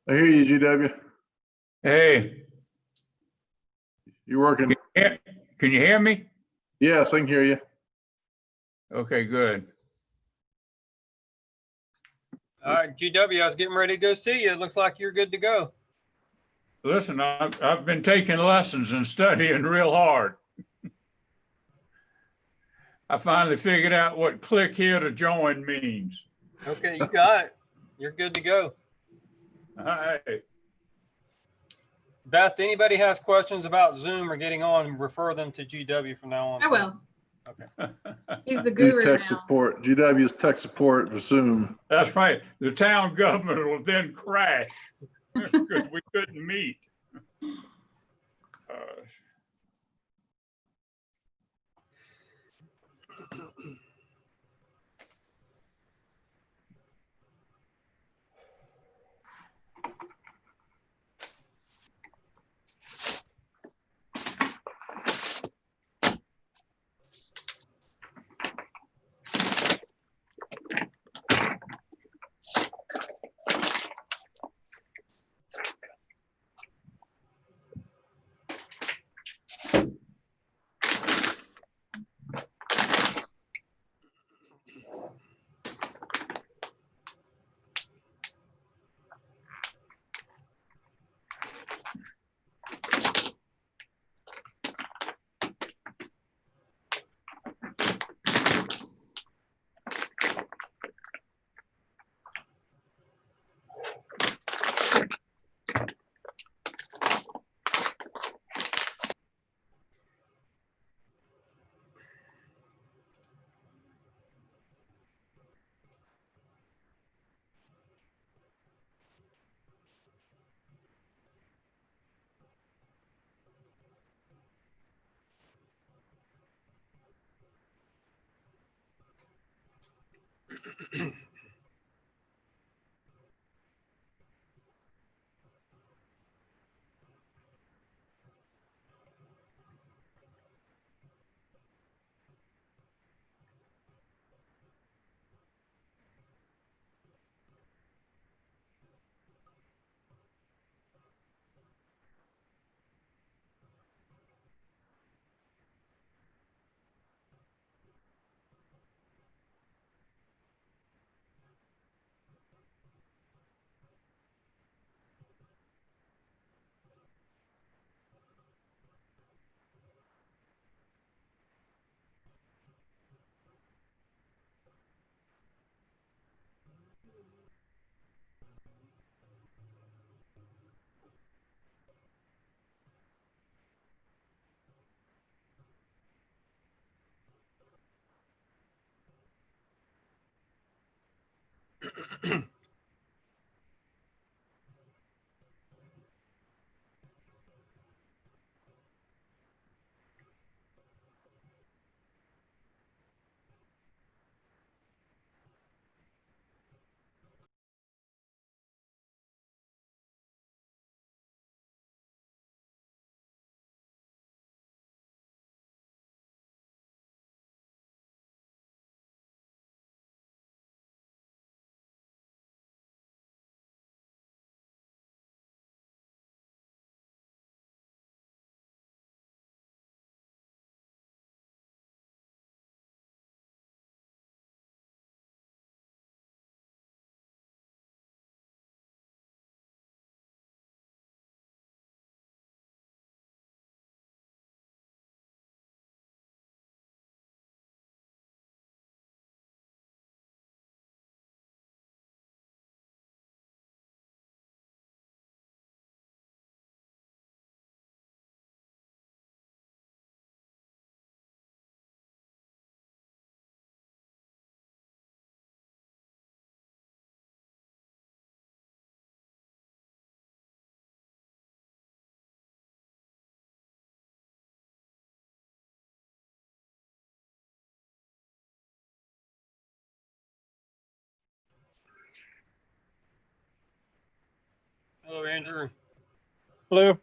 I hear you, GW. Hey, You working? can you hear me? Yes, I can hear you. Okay, good. All right, GW, I was getting ready to go see you. It looks like you're good to go. Listen, I've been taking lessons and studying real hard. I finally figured out what click here to join means. Okay, you got it. You're good to go. All right. Beth, anybody has questions about Zoom or getting on, refer them to GW from now on. I will. Okay. He's the Do guru tech now. support. GW's tech support for Zoom. That's right. The town government will then crash because we couldn't meet. Hello, Andrew. Hello.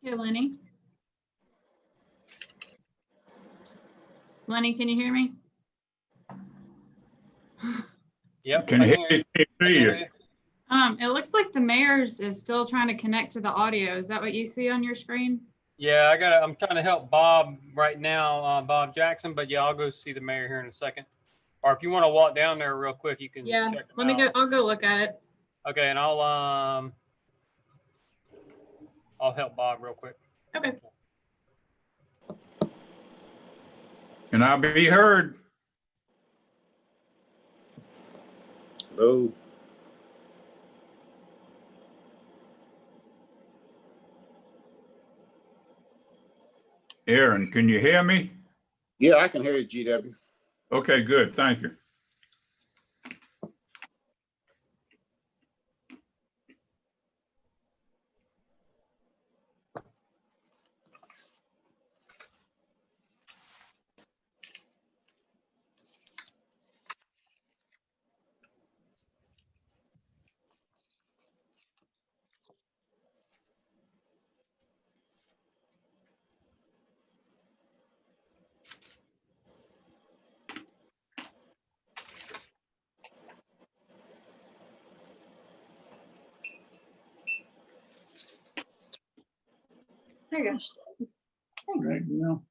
Hey, Lenny. Lenny, can you hear me? Yep. Can I hear hear you, you. can't I see hear you. you. It looks like the mayor's is still trying to connect to the audio. Is that what you see on your screen? Yeah, I'm trying to help Bob right now, Bob Jackson, but yeah, I'll go see the mayor here in a second. Or if you want to walk down there real quick, you can Yeah, check them let me out. go. I'll go look at it. Okay, and I'll help Bob real quick. Okay. Can I be heard? Hello. Aaron, can you hear me? Yeah, I can hear you, GW. Okay, good. Thank you. There you go. Thanks. now.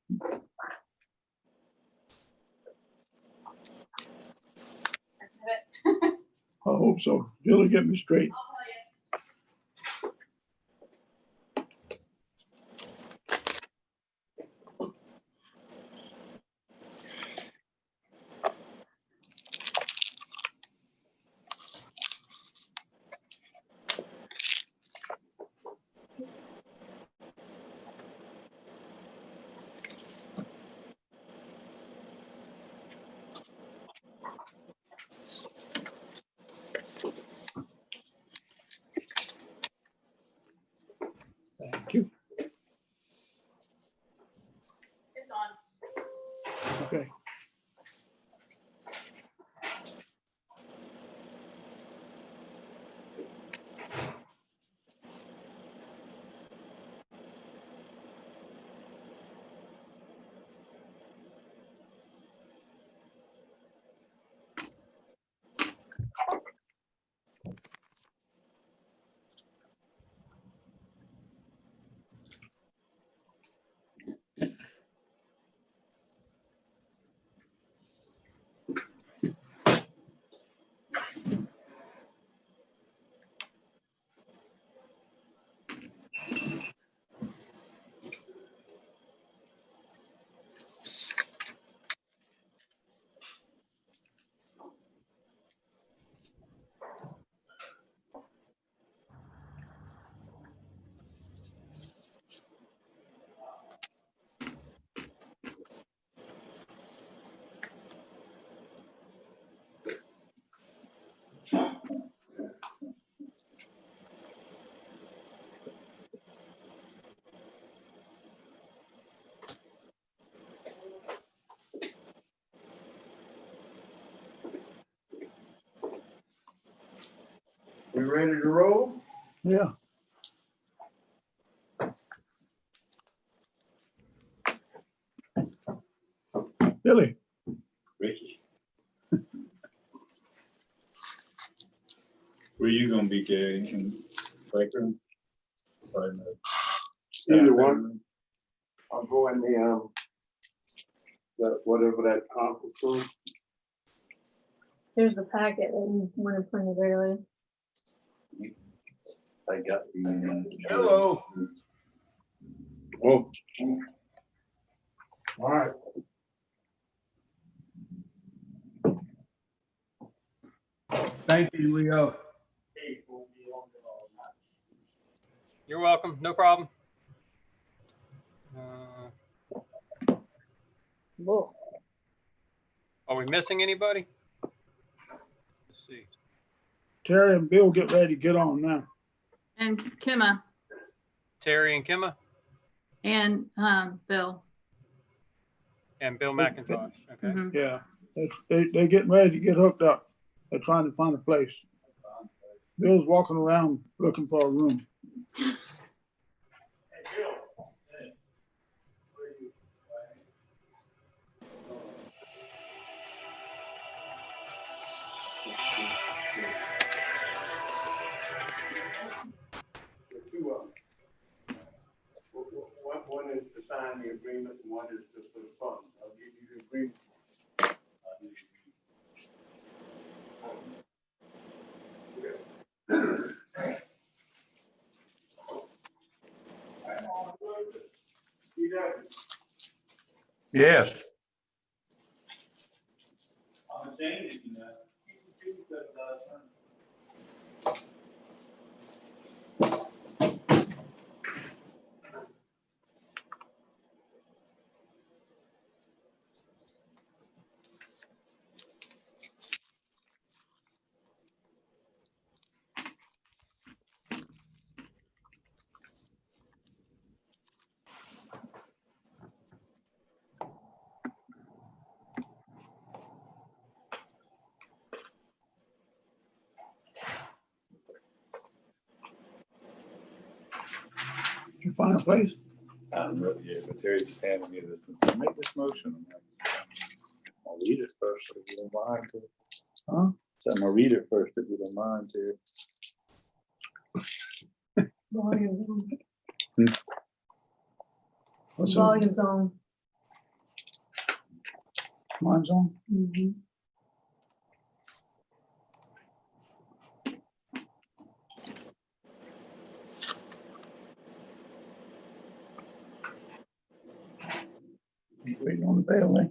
I hope so. Julie, get me straight. We ready to roll? Yeah. Billy, Ricky. Where you gonna be, Jay? In break room? Either one. I'll go in the, that, whatever that conference room. Here's the packet that you would have printed earlier. I got the. Hello. oh, All right. Thank you, Leo. You're welcome. No problem. Uh, Whoa. Are we missing anybody? Let's see. Terry and Bill get ready to get on now. And Kimma Terry and Kimma and Bill. and Bill McIntosh. Okay. Mhm. Yeah, they're getting ready to get hooked up. They're trying to find a place. Bill's walking around looking for a room. One is to sign the agreement and one is to put a fund. I'll give you the agreement. Yes. Did you find a place? Yeah, but Terry's handing me this and said, make this motion. I'm like, I'll read it first if you don't mind to. Huh? So I'm gonna read it first if you don't mind to. Volume's on. What's up? Volume's on. Mine's on. Mhm. Waiting on the bell, eh?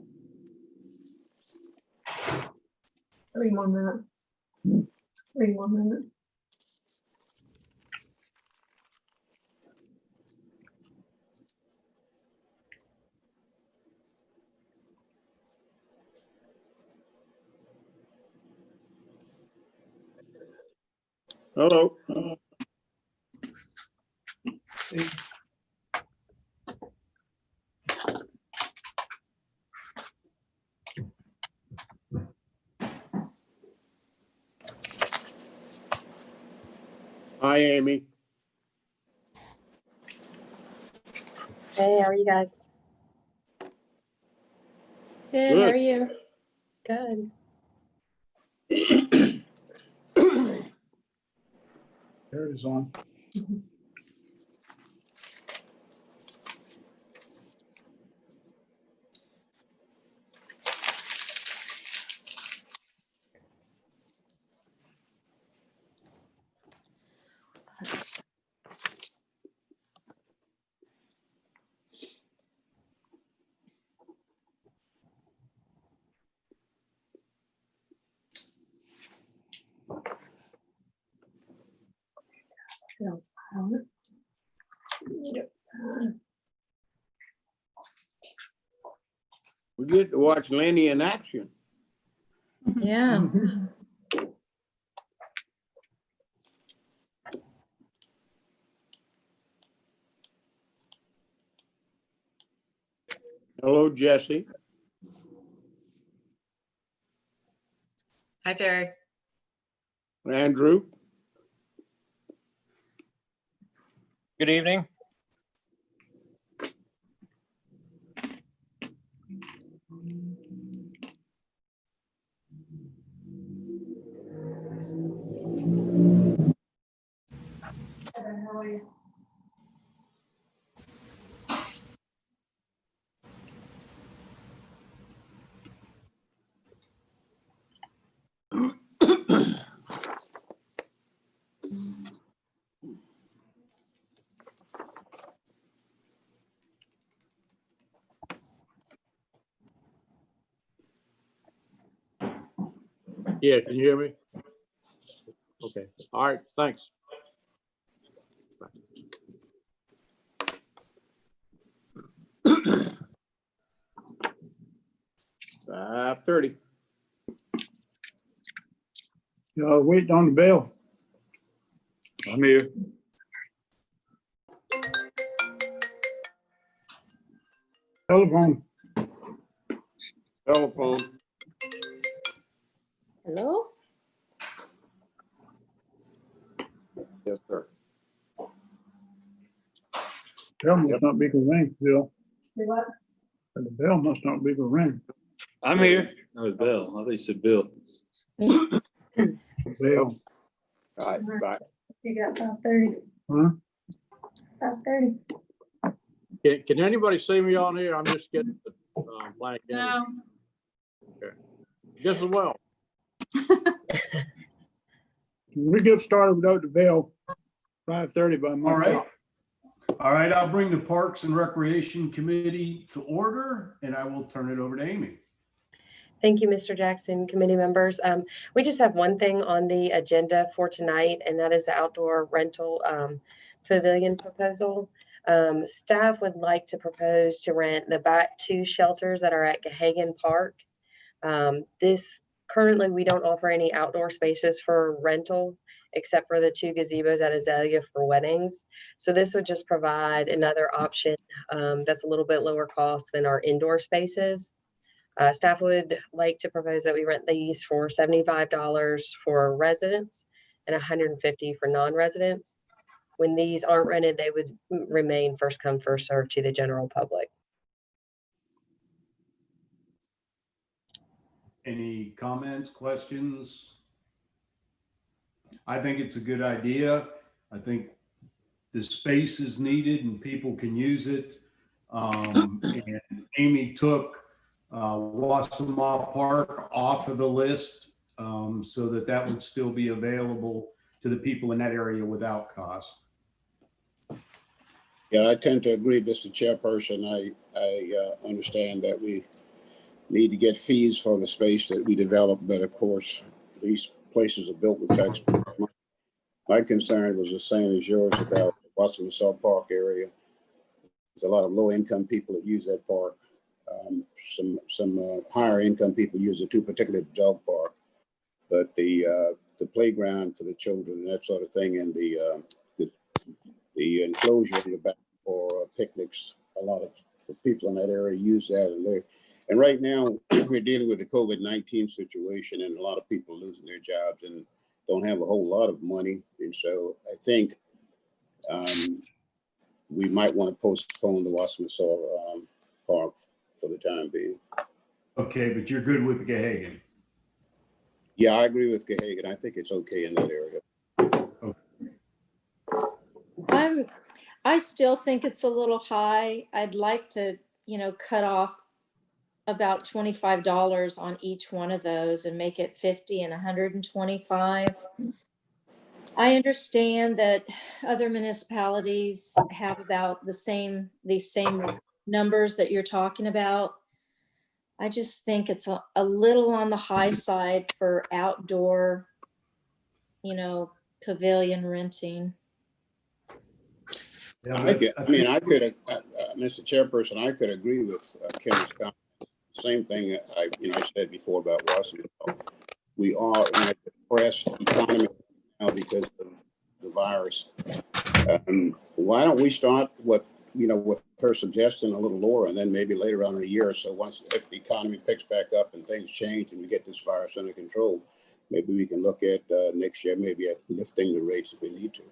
3 more minutes. Hmm. 3 more minutes. Hello. Hi, Amy. Hey, how are you guys? Good, how Good. are you? Good. There it is on. Feels silent. Yep. We get to watch Lenny in action. Yeah. Hello, Jesse. Hi, Terry. Andrew. Good evening. Yeah, can you hear me? Okay, all right, thanks. $5:30. Y'all waiting on the bell. I'm here. Telephone. Telephone. Hello? Yes, sir. Bell must not be gonna ring, Bill. Do what? The bell must not be gonna ring. I'm here. Oh, it's Bill. I thought you said Bill. Bell. All right, bye. You got 5:30. Huh? 5:30. Can anybody see me on here? I'm just getting blank. No. Just as well. We get started without the bell. 5:30 by my All right. clock. All right, I'll bring the Parks and Recreation Committee to order and I will turn it over to Amy. Thank you, Mr. Jackson, committee members. We just have one thing on the agenda for tonight, and that is the outdoor rental pavilion proposal. Staff would like to propose to rent the back two shelters that are at Gahagan Park. Currently, we don't offer any outdoor spaces for rental, except for the two gazebos at Azalea for weddings. So this would just provide another option that's a little bit lower cost than our indoor spaces. Staff would like to propose that we rent these for $75 for residents and $150 for non-residents. When these aren't rented, they would remain first come, first served to the general public. Any comments, questions? I think it's a good idea. I think the space is needed and people can use it. And Amy took Wassamaw Park off of the list so that would still be available to the people in that area without cost. Yeah, I tend to agree, Mr. Chairperson. I understand that we need to get fees for the space that we develop, but of course, these places are built with taxpayers' money. My concern was the same as yours about the Wassamaw Park area. There's a lot of low-income people that use that park. Some higher income people use it too, particularly the dog park. But the playground for the children and that sort of thing, and the enclosure in the back for picnics, a lot of the people in that area use that, and right now we're dealing with the COVID-19 situation, and a lot of people losing their jobs and don't have a whole lot of money, and so I think we might want to postpone the Wassamaw Park for the time being. Okay, but you're good with Gahagan. Yeah, I agree with Gahagan. I think it's okay in that area. I still think it's a little high. I'd like to, cut off about $25 on each one of those and make it 50 and 125. I understand that other municipalities have about these same numbers that you're talking about. I just think it's a little on the high side for outdoor, pavilion renting. Yeah, Mr. Chairperson, I could agree with Ken's comment. Same thing I said before about Wassamaw. We are in a depressed economy now because of the virus. Why don't we start with her suggestion a little lower, and then maybe later on in a year or so, if the economy picks back up and things change and we get this virus under control, maybe we can look at next year, maybe at lifting the rates if we need to.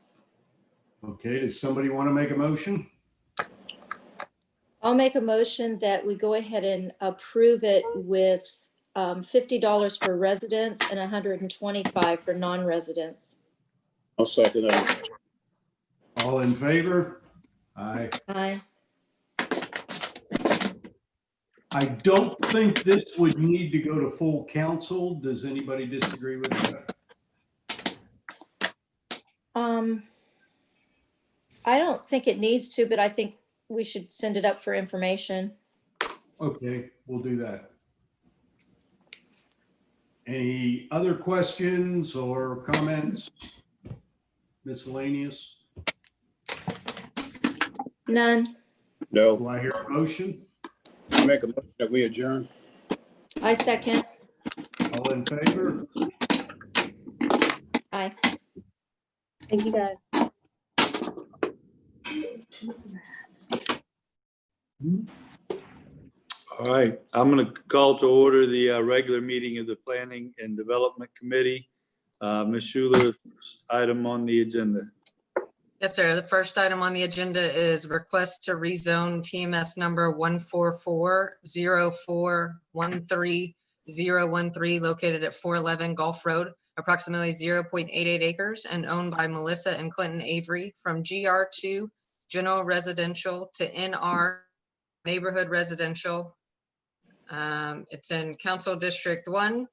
Okay, does somebody want to make a motion? I'll make a motion that we go ahead and approve it with $50 for residents and $125 for non-residents. I'll second that. All in favor? Aye. Aye. I don't think this would need to go to full council. Does anybody disagree with that? I don't think it needs to, but I think we should send it up for information. Okay, we'll do that. Any other questions or comments? Miscellaneous? None. No, Do I hear a motion? I make a motion that we adjourn. I second. All in favor? Aye. Thank you, guys. All right, I'm going to call to order the regular meeting of the Planning and Development Committee. Ms. Schuler, first item on the agenda. Yes, sir. The first item on the agenda is request to rezone TMS number 14404130013 located at 411 Gulf Road, approximately 0.88 acres and owned by Melissa and Clinton Avery from GR2 General Residential to NR Neighborhood Residential. It's in Council District 1.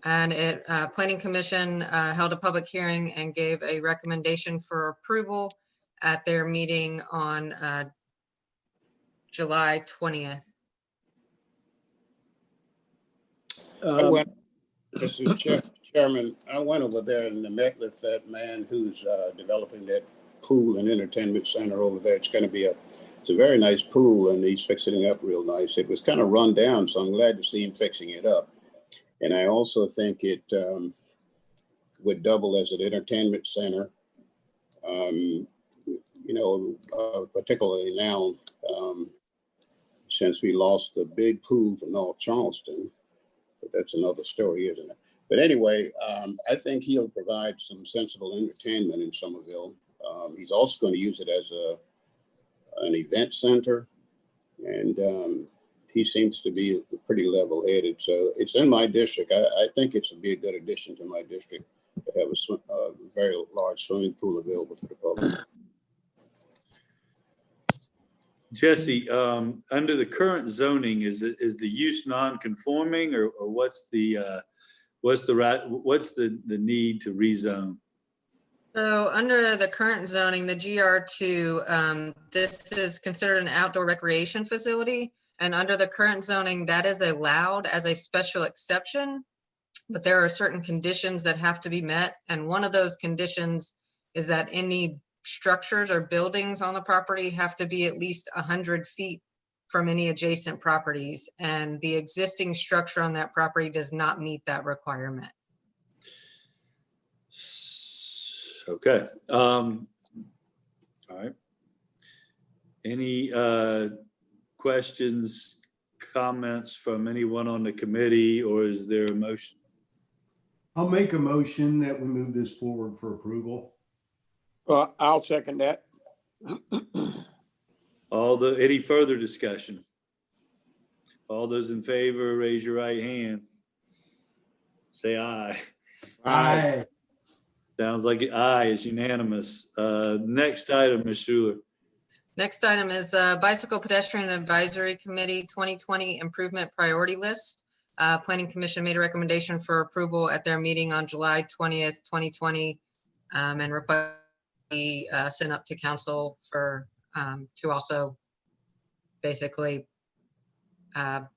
And Planning Commission held a public hearing and gave a recommendation for approval at their meeting on July 20th. Mr. Chairman, I went over there and met with that man who's developing that pool and entertainment center over there. It's a very nice pool and he's fixing it up real nice. It was kind of run down, so I'm glad to see him fixing it up. And I also think it would double as an entertainment center, particularly now since we lost the big pool from North Charleston. But that's another story, isn't it? But anyway, I think he'll provide some sensible entertainment in Somerville. He's also going to use it as an event center. And he seems to be pretty level-headed. So it's in my district. I think it would be a good addition to my district to have a very large swimming pool available to the public. Jesse, under the current zoning, is the use non-conforming or what's the need to rezone? So under the current zoning, the GR2, this is considered an outdoor recreation facility. And under the current zoning, that is allowed as a special exception, but there are certain conditions that have to be met. And one of those conditions is that any structures or buildings on the property have to be at least 100 feet from any adjacent properties. And the existing structure on that property does not meet that requirement. Okay. All right. Any questions, comments from anyone on the committee, or is there a motion? I'll make a motion that we move this forward for approval. I'll second that. Any further discussion? All those in favor, raise your right hand. Say aye. Aye. Sounds like aye is unanimous. Next item, Ms. Schuler. Next item is the Bicycle Pedestrian Advisory Committee 2020 Improvement Priority List. Planning Commission made a recommendation for approval at their meeting on July 20th, 2020, and request be sent up to council for to also basically, I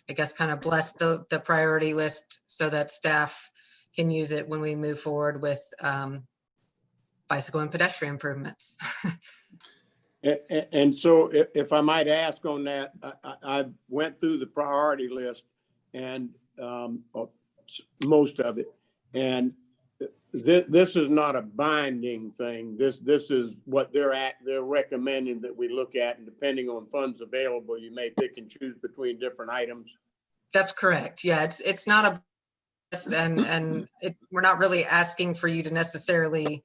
guess, kind of bless the priority list so that staff can use it when we move forward with bicycle and pedestrian improvements. And so if I might ask on that, I went through the priority list and most of it. And this is not a binding thing. This is what they're recommending that we look at, and depending on funds available, you may pick and choose between different items. That's correct. Yeah, it's not a, and we're not really asking for you to necessarily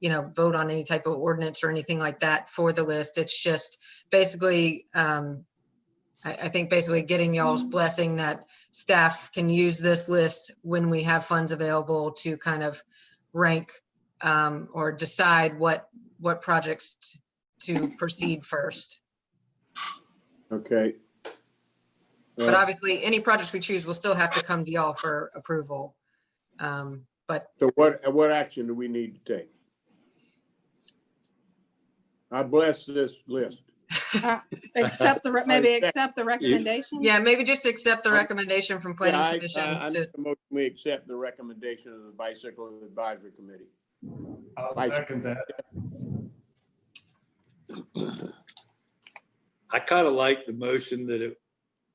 vote on any type of ordinance or anything like that for the list. It's just basically, I think basically getting y'all's blessing that staff can use this list when we have funds available to kind of rank or decide what projects to proceed first. Okay. But obviously, any projects we choose will still have to come to y'all for approval. But So what action do we need to take? I bless this list. Accept the, maybe accept the recommendation? yeah, maybe just accept the recommendation from Yeah, Planning Commission I to, make a motion we accept the recommendation of the Bicycle Advisory Committee. I'll second that. I kind of like the motion that it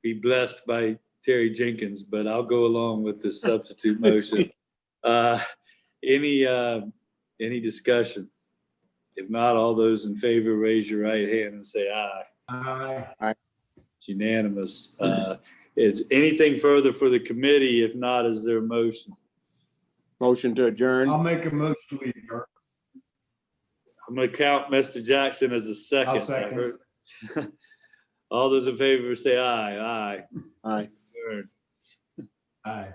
be blessed by Terry Jenkins, but I'll go along with the substitute motion. Any discussion? If not, all those in favor, raise your right hand and say aye. Aye. It's unanimous. Is anything further for the committee? If not, is there a motion? Motion to adjourn. I'll make a motion to adjourn. I'm going to count Mr. Jackson as a second. I'll second. All those in favor say aye. Aye. Aye. Aye.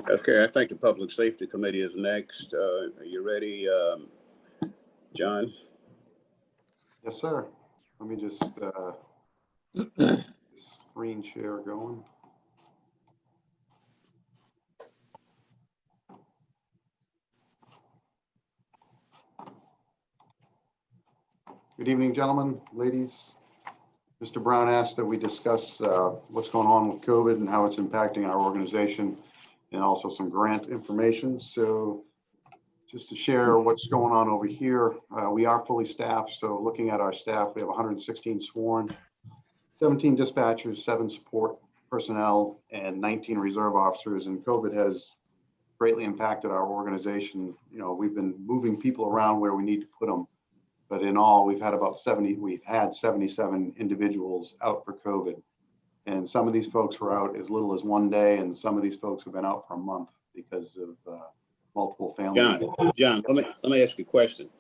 Okay, I think the Public Safety Committee is next. Are you ready, John? Yes, sir. Let me just screen share going. Good evening, gentlemen, ladies. Mr. Brown asked that we discuss what's going on with COVID and how it's impacting our organization, and also some grant information. So just to share what's going on over here, we are fully staffed. So looking at our staff, we have 116 sworn, 17 dispatchers, 7 support personnel, and 19 reserve officers. And COVID has greatly impacted our organization. You know, we've been moving people around where we need to put them. But in all, we've had 77 individuals out for COVID. And some of these folks were out as little as 1 day, and some of these folks have been out for a month because of multiple family. John, let me ask you a question.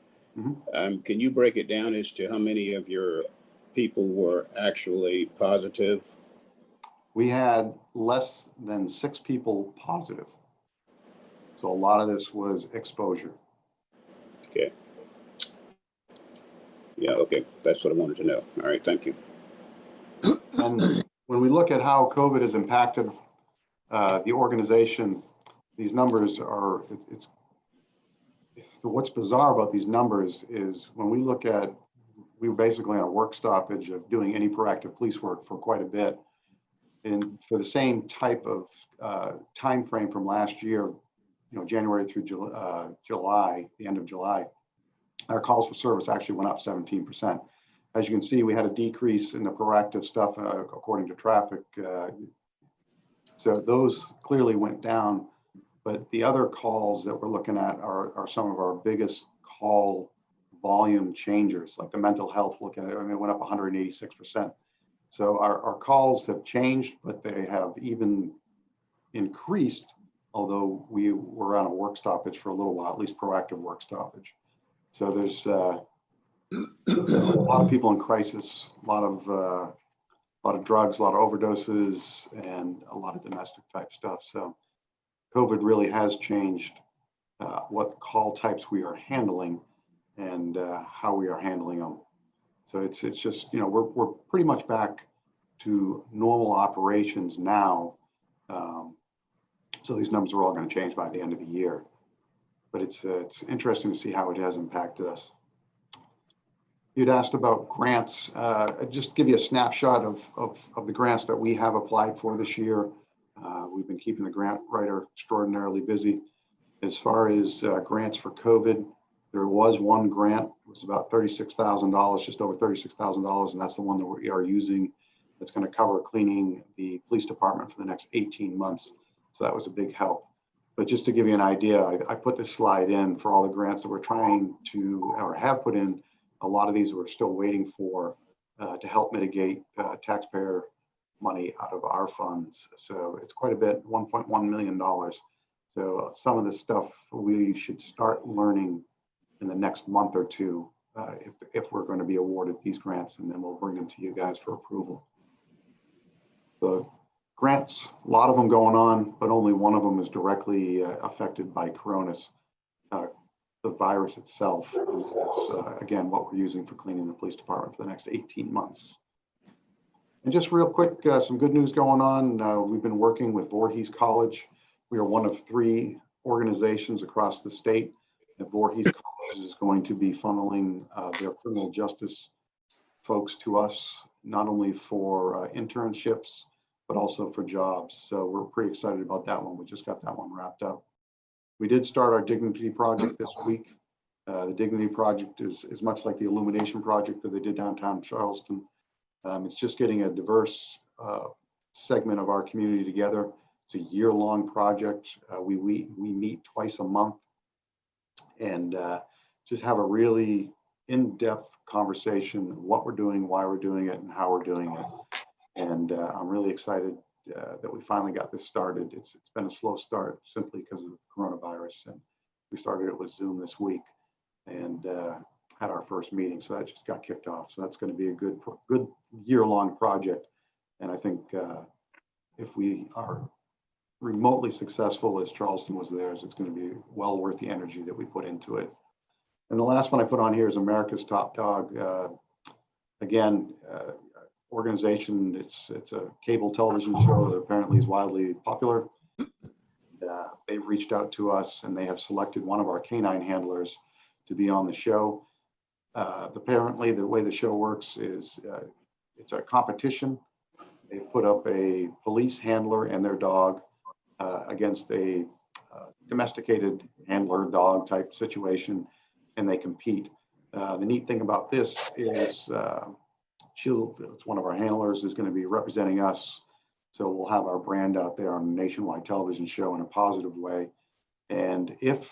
Can you break it down as to how many of your people were actually positive? We had less than 6 people positive. So a lot of this was exposure. Okay. Yeah, okay. That's what I wanted to know. All right, thank you. And when we look at how COVID has impacted the organization, these numbers are, what's bizarre about these numbers is when we look at, we were basically on a work stoppage of doing any proactive police work for quite a bit. And for the same type of time frame from last year, you know, January through July, the end of July, our calls for service actually went up 17%. As you can see, we had a decrease in the proactive stuff according to traffic. So those clearly went down, but the other calls that we're looking at are some of our biggest call volume changers, like the mental health, look at it, I mean, it went up 186%. So our calls have changed, but they have even increased, although we were on a work stoppage for a little while, at least proactive work stoppage. So there's a lot of people in crisis, a lot of drugs, a lot of overdoses, and a lot of domestic type stuff. So COVID really has changed what call types we are handling and how we are handling them. So it's just, you know, we're pretty much back to normal operations now. So these numbers are all going to change by the end of the year. But it's interesting to see how it has impacted us. You'd asked about grants. Just give you a snapshot of the grants that we have applied for this year. We've been keeping the grant writer extraordinarily busy. As far as grants for COVID, there was one grant. It was about $36,000, just over $36,000, and that's the one that we are using. That's going to cover cleaning the police department for the next 18 months. So that was a big help. But just to give you an idea, I put this slide in for all the grants that we're trying to, or have put in. A lot of these we're still waiting for to help mitigate taxpayer money out of our funds. So it's quite a bit, $1.1 million. So some of this stuff we should start learning in the next month or two if we're going to be awarded these grants, and then we'll bring them to you guys for approval. The grants, a lot of them going on, but only one of them is directly affected by Coronis. The virus itself is again what we're using for cleaning the police department for the next 18 months. And just real quick, some good news going on. We've been working with Voorhees College. We are one of 3 organizations across the state that Voorhees College is going to be funneling their criminal justice folks to us, not only for internships, but also for jobs. So we're pretty excited about that one. We just got that one wrapped up. We did start our Dignity Project this week. The Dignity Project is much like the Illumination Project that they did downtown Charleston. It's just getting a diverse segment of our community together. It's a year-long project. We meet twice a month and just have a really in-depth conversation of what we're doing, why we're doing it, and how we're doing it. And I'm really excited that we finally got this started. It's been a slow start simply because of coronavirus, and we started it with Zoom this week and had our first meeting. So that just got kicked off. So that's going to be a good year-long project. And I think if we are remotely successful as Charleston was theirs, it's going to be well worth the energy that we put into it. And the last one I put on here is America's Top Dog. Again, organization, it's a cable television show that apparently is widely popular. They've reached out to us and they have selected one of our canine handlers to be on the show. Apparently the way the show works is it's a competition. They put up a police handler and their dog against a domesticated handler dog type situation, and they compete. The neat thing about this is it's one of our handlers is going to be representing us. So we'll have our brand out there on a nationwide television show in a positive way. And if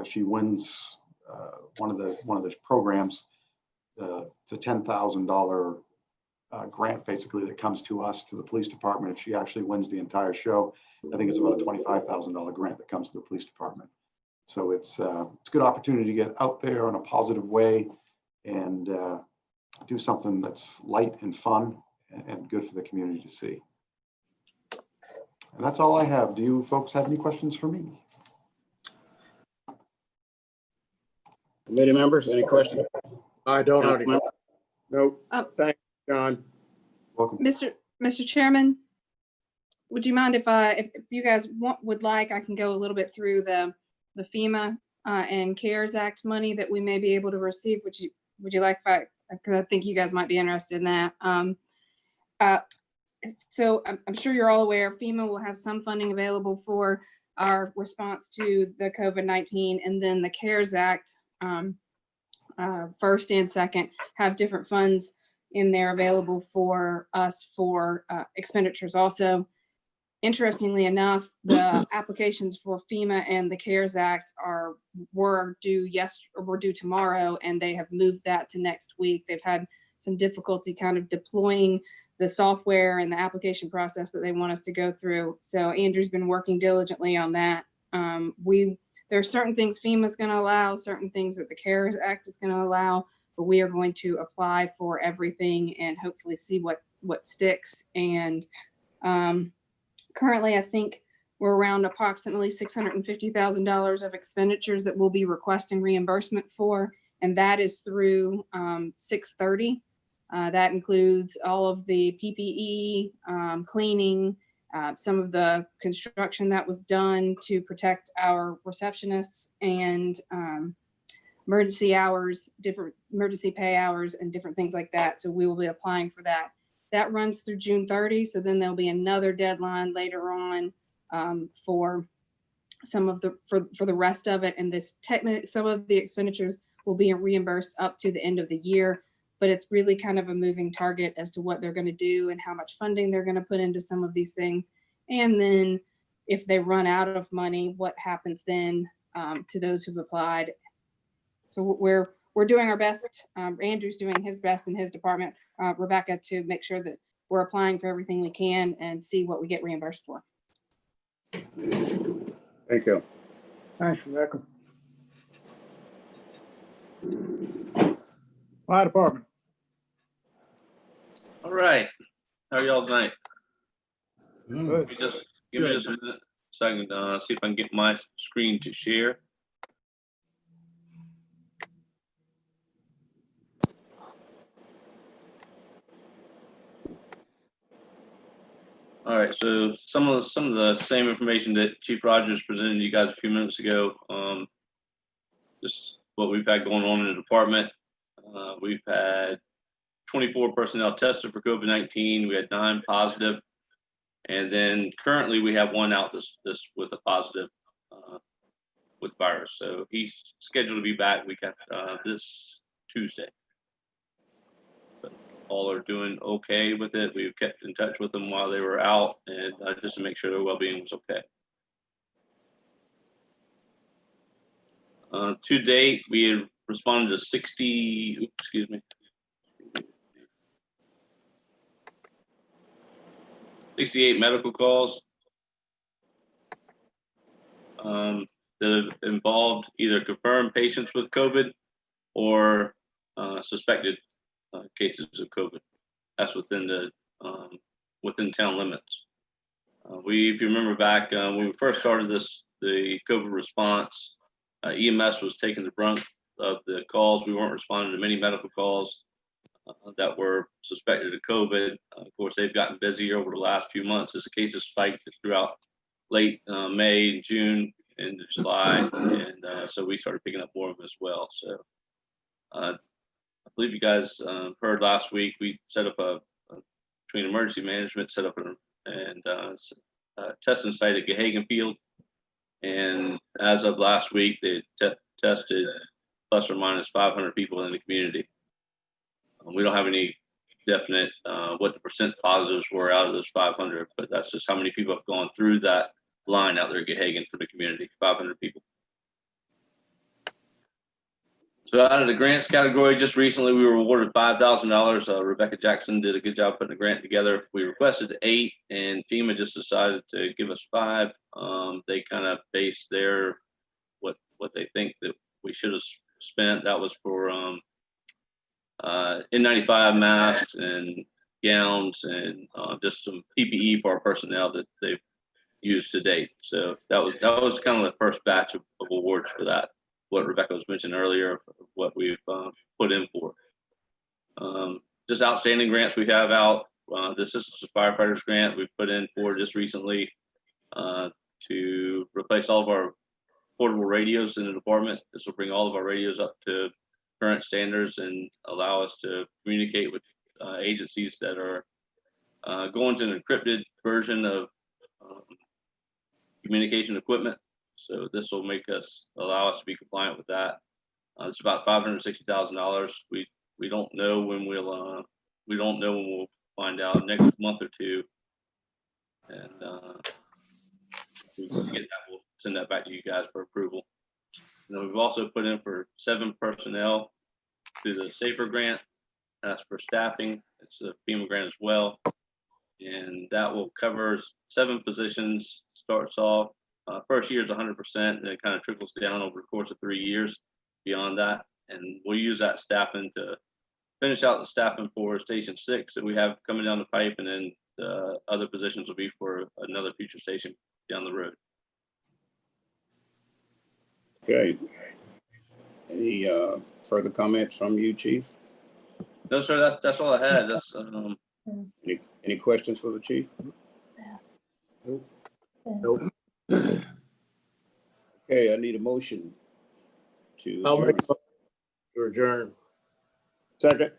she wins one of the programs, it's a $10,000 grant basically that comes to us, to the police department. If she actually wins the entire show, I think it's about a $25,000 grant that comes to the police department. So it's a good opportunity to get out there in a positive way and do something that's light and fun and good for the community to see. And that's all I have. Do you folks have any questions for me? Committee members, any questions? I don't have any. Councilmember? Nope. Thanks, John. Welcome. Mr. Chairman, would you mind if you guys would like, I can go a little bit through the FEMA and CARES Act money that we may be able to receive? Would you like if because I think you guys might be interested in that. So I'm sure you're all aware FEMA will have some funding available for our response to the COVID-19, and then the CARES Act, first and second, have different funds in there available for us for expenditures also. Interestingly enough, the applications for FEMA and the CARES Act were due tomorrow, and they have moved that to next week. They've had some difficulty kind of deploying the software and the application process that they want us to go through. So Andrew's been working diligently on that. There are certain things FEMA is going to allow, certain things that the CARES Act is going to allow, but we are going to apply for everything and hopefully see what sticks. And currently, I think we're around approximately $650,000 of expenditures that we'll be requesting reimbursement for, and that is through 6/30. That includes all of the PPE, cleaning, some of the construction that was done to protect our receptionists, and emergency hours, different emergency pay hours, and different things like that. So we will be applying for that. That runs through June 30. So then there'll be another deadline later on for some of for the rest of it. And some of the expenditures will be reimbursed up to the end of the year, but it's really kind of a moving target as to what they're going to do and how much funding they're going to put into some of these things. And then if they run out of money, what happens then to those who've applied. So we're doing our best. Andrew's doing his best in his department, Rebecca, to make sure that we're applying for everything we can and see what we get reimbursed for. Thank you. Thanks, Rebecca. Fire department. All right. How are y'all tonight? Good. Give me just a minute so I can see if I can get my screen to share. All right, so some of the same information that Chief Rogers presented to you guys a few minutes ago. Just what we've had going on in the department. We've had 24 personnel tested for COVID-19. We had 9 positive, and then currently we have 1 out this with a positive with virus. So he's scheduled to be back this Tuesday. But all are doing okay with it. We've kept in touch with them while they were out, and just to make sure their well-being was okay. To date, we have responded to 68 medical calls that have involved either confirmed patients with COVID or suspected cases of COVID. That's within town limits. If you remember back when we first started the COVID response, EMS was taking the brunt of the calls. We weren't responding to many medical calls that were suspected of COVID. Of course, they've gotten busier over the last few months as the cases spiked throughout late May, June, into July, and so we started picking up more of them as well. So I believe you guys heard last week we set up between emergency management set up a testing site at Gehagen Field, and as of last week they tested plus or minus 500 people in the community. We don't have any definite what the percent positives were out of those 500, but that's just how many people have gone through that line out there at Gehagen for the community, 500 people. So out of the grants category, just recently we were awarded $5,000. Rebecca Jackson did a good job putting the grant together. We requested 8, and FEMA just decided to give us 5. They kind of based their what they think that we should have spent. That was for N95 masks and gowns and just some PPE for our personnel that they've used to date. So that was kind of the first batch of awards for that. What Rebecca was mentioning earlier, what we've put in for. Just outstanding grants we have out. The Assistance to Firefighters grant we put in for just recently to replace all of our portable radios in the department. This will bring all of our radios up to current standards and allow us to communicate with agencies that are going to an encrypted version of communication equipment. So this will allow us to be compliant with that. It's about $560,000. We don't know when we'll find out next month or two, and we can get that. We'll send that back to you guys for approval. And then we've also put in for 7 personnel through the SAFER grant. That's for staffing. It's a FEMA grant as well, and that will cover 7 positions. Starts off. First year is 100%, and it kind of trickles down over the course of 3 years beyond that. And we'll use that staffing to finish out the staffing for Station 6 that we have coming down the pipe, and then the other positions will be for another future station down the road. Okay. Any further comments from you, Chief? No, sir, that's all I had. That's any questions for the chief? Nope. Okay, I need a motion to I'll make adjourn. to adjourn. Second.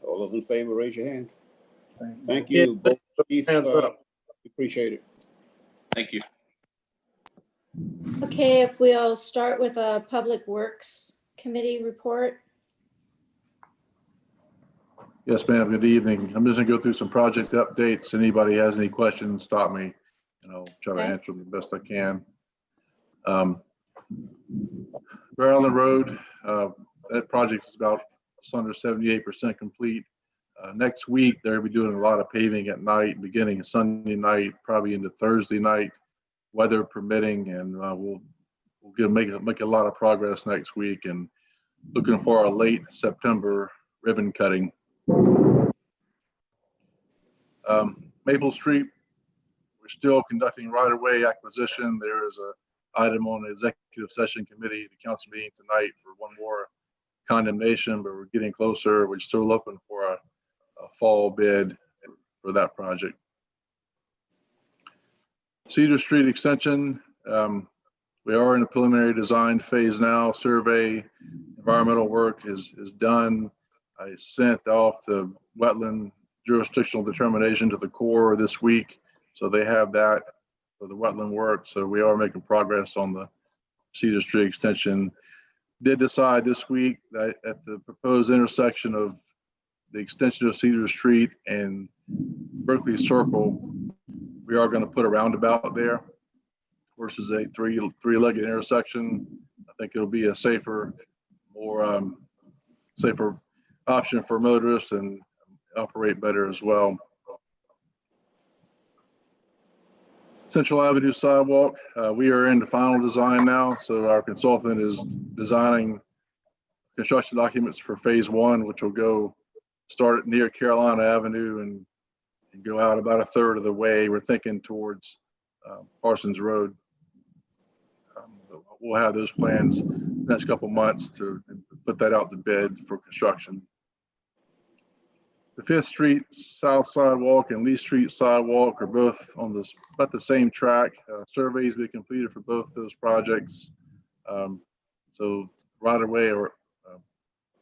All those in favor, raise your hand. Thank you, both chiefs. Hands up. Appreciate it. Thank you. Okay, if we'll start with a Public Works Committee report. Yes, ma'am. Good evening. I'm just gonna go through some project updates. Anybody has any questions, stop me. Try to answer them the best I can. Bear Island Road, that project is about just under 78% complete. Next week, they'll be doing a lot of paving at night, beginning Sunday night, probably into Thursday night. weather permitting, and we'll make a lot of progress next week, and looking for our late September ribbon cutting. Maple Street, we're still conducting right-of-way acquisition. There is a item on the executive session committee, the council meeting tonight, for one more condemnation, but we're getting closer. We're still looking for a fall bid for that project. Cedar Street Extension, we are in the preliminary design phase now. Survey, environmental work is done. I sent off the wetland jurisdictional determination to the Corps this week, so they have that for the wetland work. So we are making progress on the Cedar Street Extension. Did decide this week that at the proposed intersection of the extension of Cedar Street and Berkeley Circle, we are going to put a roundabout there versus a three-legged intersection. I think it'll be a safer, more safer option for motorists and operate better as well. Central Avenue sidewalk, we are in the final design now. So our consultant is designing construction documents for phase 1, which will start near Carolina Avenue and go out about a third of the way. We're thinking towards Parsons Road. We'll have those plans next couple months to put that out to bid for construction. The 5th Street South Sidewalk and Lee Street Sidewalk are both on about the same track. Surveys be completed for both those projects. So right away, or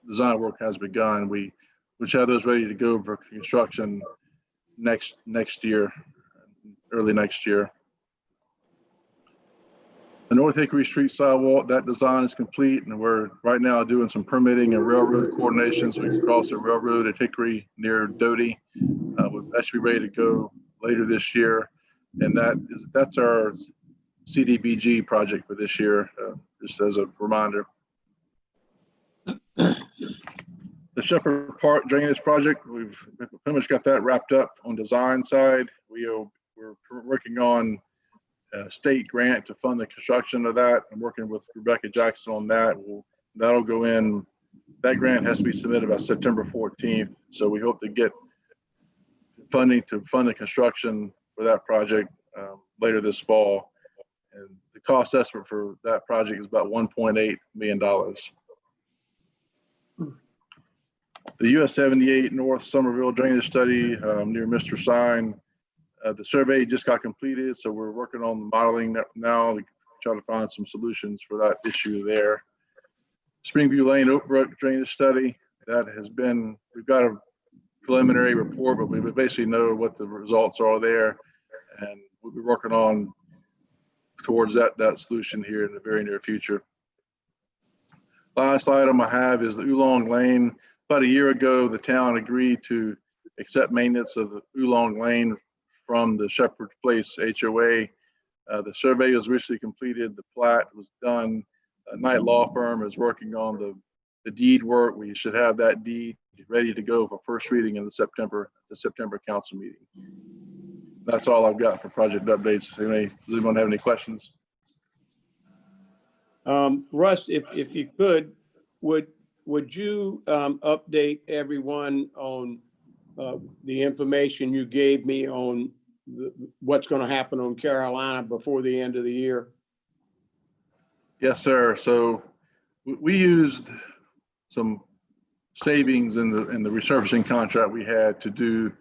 design work has begun. We should have those ready to go for construction next year, early next year. The North Hickory Street sidewalk, that design is complete, and we're right now doing some permitting and railroad coordination so we can cross the railroad at Hickory near Doty. That should be ready to go later this year, and that's our CDBG project for this year, just as a reminder. The Shepherd Park drainage project, we've pretty much got that wrapped up on design side. We're working on a state grant to fund the construction of that. I'm working with Rebecca Jackson on that. That'll go in. That grant has to be submitted by September 14th. So we hope to get funding to fund the construction for that project later this fall. And the cost estimate for that project is about $1.8 million. The US 78 North Somerville drainage study near Mr. Sign. The survey just got completed, so we're working on the modeling now to try to find some solutions for that issue there. Springview Lane Oakbrook drainage study, we've got a preliminary report, but we basically know what the results are there, and we'll be working on towards that solution here in the very near future. Last item I have is the Oolong Lane. About a year ago, the town agreed to accept maintenance of the Oolong Lane from the Shepherd Place HOA. The survey was recently completed. The plat was done. Knight Law Firm is working on the deed work. We should have that deed ready to go for first reading in the September council meeting. That's all I've got for project updates. Does anyone have any questions? Russ, if you could, would you update everyone on the information you gave me on what's going to happen on Carolina before the end of the year? Yes, sir. So we used some savings in the resurfacing contract we had to do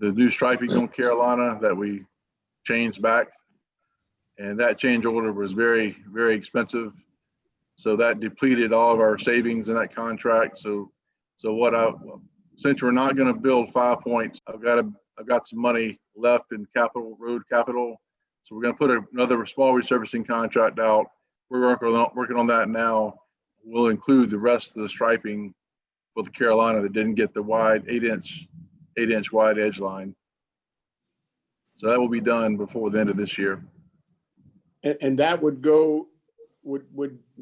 the new striping on Carolina that we changed back. And that change order was very, very expensive. So that depleted all of our savings in that contract. So since we're not going to build 5 points, I've got some money left in road capital. So we're going to put another small resurfacing contract out. We're working on that now. We'll include the rest of the striping for the Carolina that didn't get the wide 8-inch wide edge line. So that will be done before the end of this year. And that would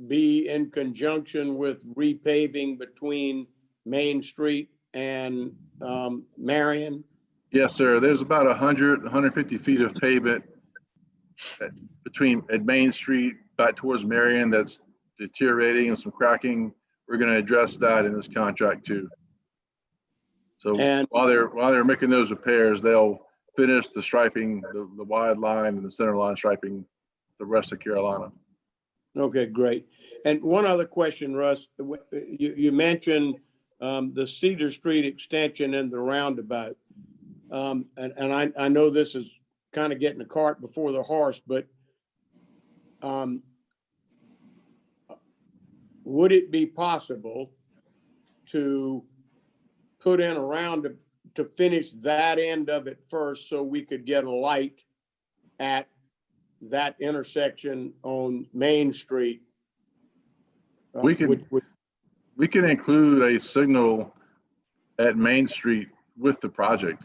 be in conjunction with repaving between Main Street and Marion? Yes, sir. There's about 150 feet of pavement at Main Street back towards Marion that's deteriorating and some cracking. We're going to address that in this contract too. So And- while they're making those repairs, they'll finish the striping, the wide line and the center line striping the rest of Carolina. Okay, great. And one other question, Russ, you mentioned the Cedar Street extension and the roundabout. And I know this is kind of getting the cart before the horse, but would it be possible to put in a round to finish that end of it first so we could get a light at that intersection on Main Street? We can include a signal at Main Street with the project.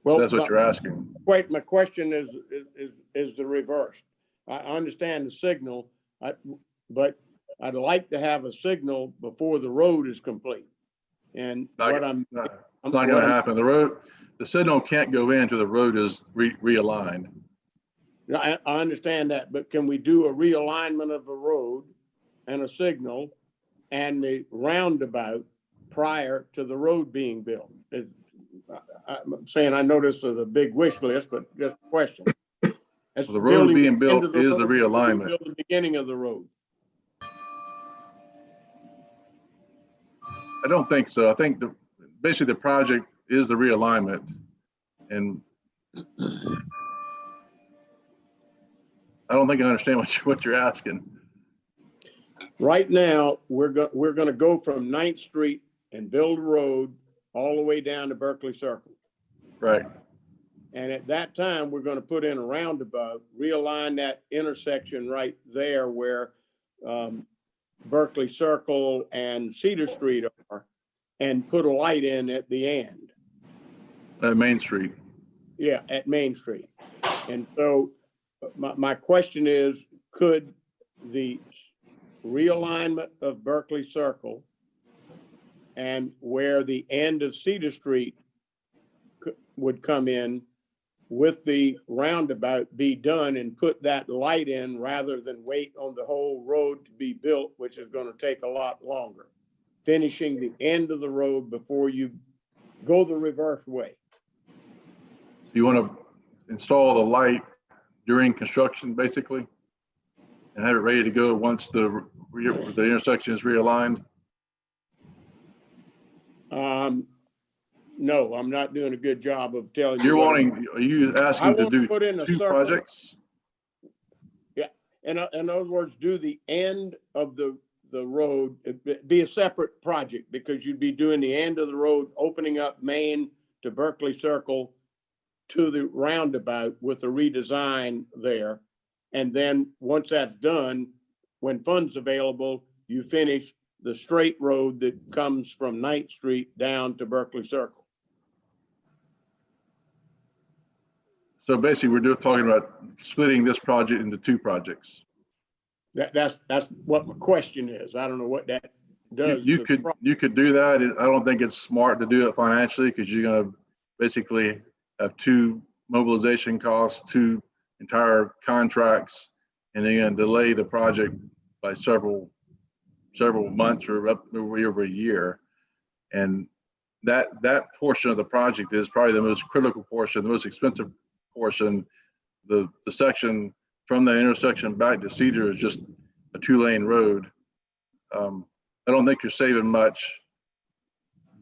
Well, That's what you're asking. Wait, my question is the reverse. I understand the signal, but I'd like to have a signal before the road is complete. And It's not going to happen. The signal can't go in until the road is realigned. I understand that, but can we do a realignment of the road and a signal and the roundabout prior to the road being built? I'm saying I know this is a big wish list, but just a question. As The road being built into is the road, realignment. build the beginning of the road. I don't think so. I think basically the project is the realignment. And I don't think I understand what you're asking. Right now, we're going to go from 9th Street and build a road all the way down to Berkeley Circle. Right. And at that time, we're going to put in a roundabout, realign that intersection right there where Berkeley Circle and Cedar Street are, and put a light in at the end. At Main Street. Yeah, at Main Street. And so my question is, could the realignment of Berkeley Circle and where the end of Cedar Street would come in with the roundabout be done and put that light in rather than wait on the whole road to be built, which is going to take a lot longer, finishing the end of the road before you go the reverse way? You want to install the light during construction, basically, and have it ready to go once the intersection is realigned? No, I'm not doing a good job of telling you. Are you asking to do two projects? Yeah, in other words, do the end of the road, be a separate project, because you'd be doing the end of the road, opening up Main to Berkeley Circle to the roundabout with a redesign there. And then once that's done, when funds available, you finish the straight road that comes from 9th Street down to Berkeley Circle. So basically, we're talking about splitting this project into two projects. That's what my question is. I don't know what that does. You could do that. I don't think it's smart to do it financially, because you're going to basically have two mobilization costs, two entire contracts, and then delay the project by several months or up over a year. And that portion of the project is probably the most critical portion, the most expensive portion. The section from the intersection back to Cedar is just a 2-lane road. I don't think you're saving much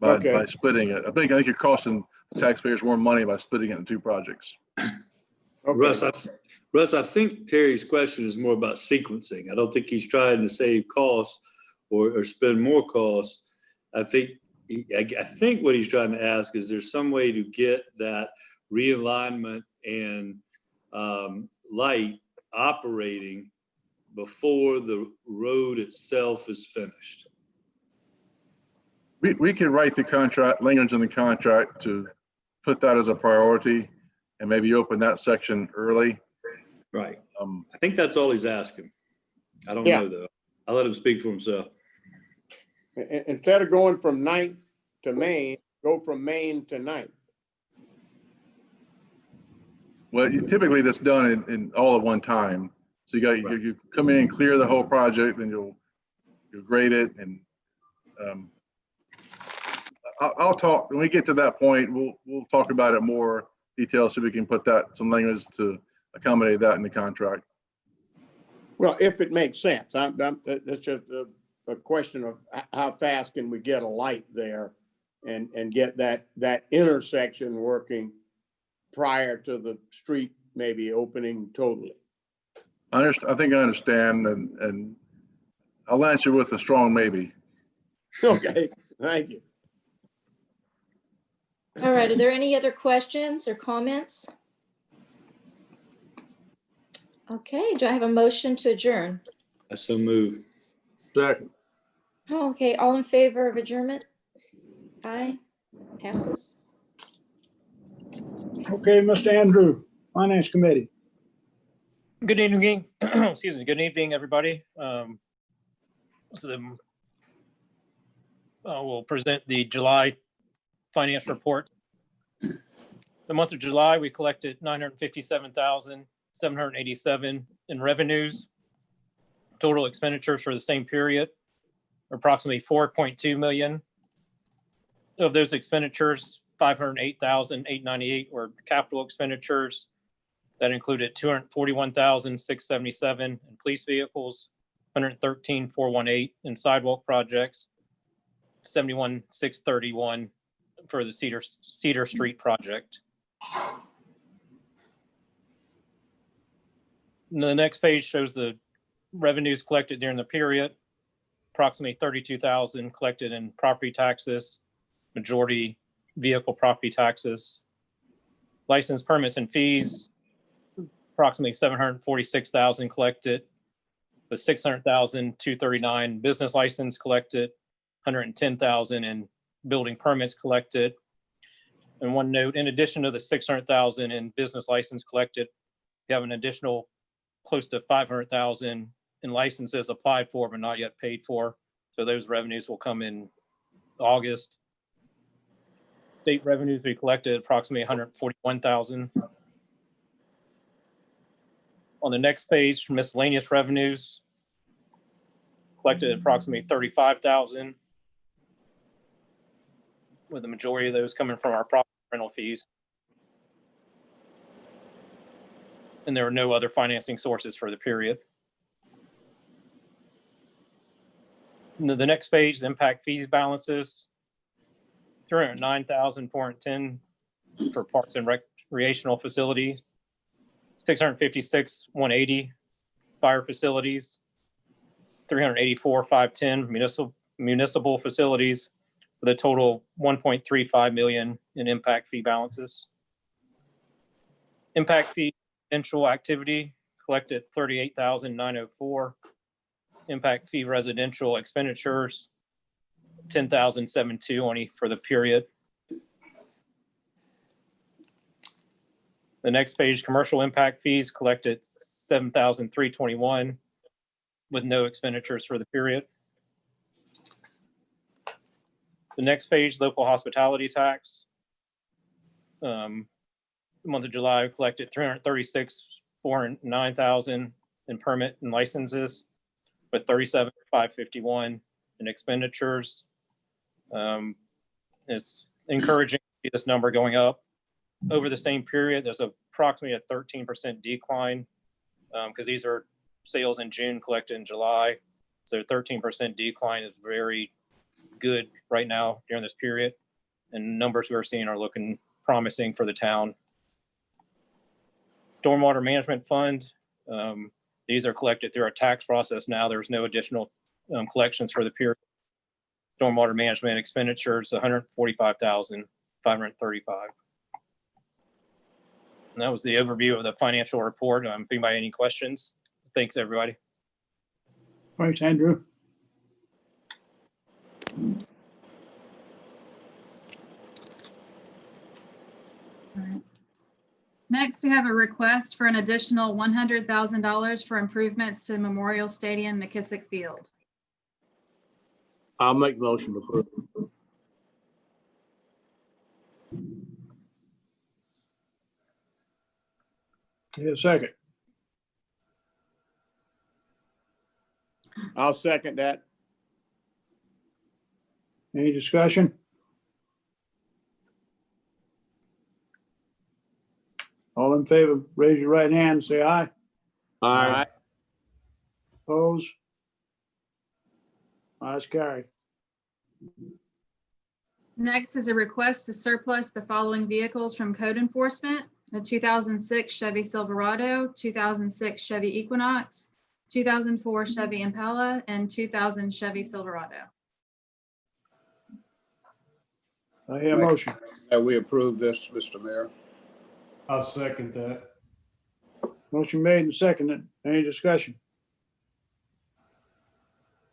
by splitting it. I think you're costing the taxpayers more money by splitting it into two projects. Okay. Russ, I think Terry's question is more about sequencing. I don't think he's trying to save costs or spend more costs. I think what he's trying to ask is, there's some way to get that realignment and light operating before the road itself is finished. We could write the contract, language in the contract to put that as a priority and maybe open that section early. Right. I think that's all he's asking. I don't know, though. I'll let him speak for himself. Instead of going from 9th to Main, go from Main to 9th. Well, typically that's done in all at one time. So you come in, clear the whole project, then you'll grade it, and I'll talk, when we get to that point, we'll talk about it more detail so we can put some language to accommodate that in the contract. Well, if it makes sense, that's just a question of how fast can we get a light there and get that intersection working prior to the street maybe opening totally. I think I understand, and I'll answer with a strong maybe. Okay, thank you. All right, are there any other questions or comments? Okay, do I have a motion to adjourn? I so move. Second. Okay, all in favor of adjournment? Aye, passes. Okay, Mr. Andrew, Finance Committee. Good evening. Excuse me. Good evening, everybody. We'll present the July finance report. The month of July, we collected $957,787 in revenues. Total expenditures for the same period, approximately $4.2 million. Of those expenditures, $508,898 were capital expenditures. That included $241,677 in police vehicles, $113,418 in sidewalk projects, $71,631 for the Cedar Street project. And the next page shows the revenues collected during the period. Approximately $32,000 collected in property taxes, majority vehicle property taxes. License permits and fees, approximately $746,000 collected. The $600,239 business license collected, $110,000 in building permits collected. And one note, in addition to the $600,000 in business license collected, we have an additional close to $500,000 in licenses applied for but not yet paid for. So those revenues will come in August. State revenues we collected approximately $141,000. On the next page, miscellaneous revenues collected approximately $35,000, with the majority of those coming from our property rental fees. And there were no other financing sources for the period. And the next page, the impact fees balances, $309,410 for parks and recreational facilities, $656,180 fire facilities, $384,510 municipal facilities, with a total $1.35 million in impact fee balances. Impact fee residential activity collected $38,904. Impact fee residential expenditures $10,720 for the period. The next page, commercial impact fees collected $7,321 with no expenditures for the period. The next page, local hospitality tax. The month of July, we collected $336,409 in permit and licenses, with $37,551 in expenditures. It's encouraging to see this number going up. Over the same period, there's approximately a 13% decline because these are sales in June collected in July. So 13% decline is very good right now during this period. And numbers we're seeing are looking promising for the town. Stormwater management fund. These are collected through our tax process now. There's no additional collections for the period. Stormwater management expenditures, $145,535. And that was the overview of the financial report. If anybody any questions, thanks everybody. Thanks, Andrew. Next, we have a request for an additional $100,000 for improvements to Memorial Stadium, McKissick Field. I'll make the motion to approve. Okay, a second. I'll second that. Any discussion? All in favor, raise your right hand, and say aye. Aye. Opposed? Ayes carried. Next is a request to surplus the following vehicles from code enforcement: a 2006 Chevy Silverado, 2006 Chevy Equinox, 2004 Chevy Impala, and 2000 Chevy Silverado. I hear a motion. We approve this, Mr. Mayor. I'll second that. Motion made and seconded. Any discussion?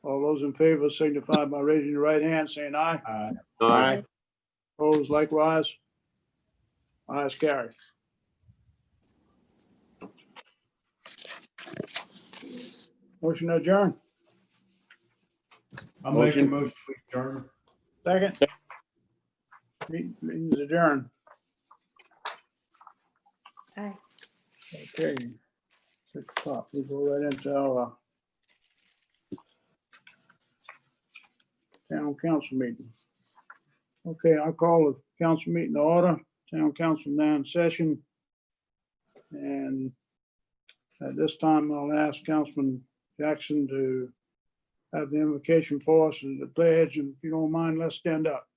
All those in favor signify by raising your right hand, saying aye. Aye. Aye. Opposed likewise? Ayes carried. Motion to adjourn. I'll make a Motion. motion to adjourn. Second. Meeting's adjourned. Aye. Okay. 6:00. We go right into our town council meeting. Okay, I'll call the council meeting to order. Town council now in session. And at this time, I'll ask Councilman Jackson to have the invocation for us and the pledge. And if you don't mind, let's stand up.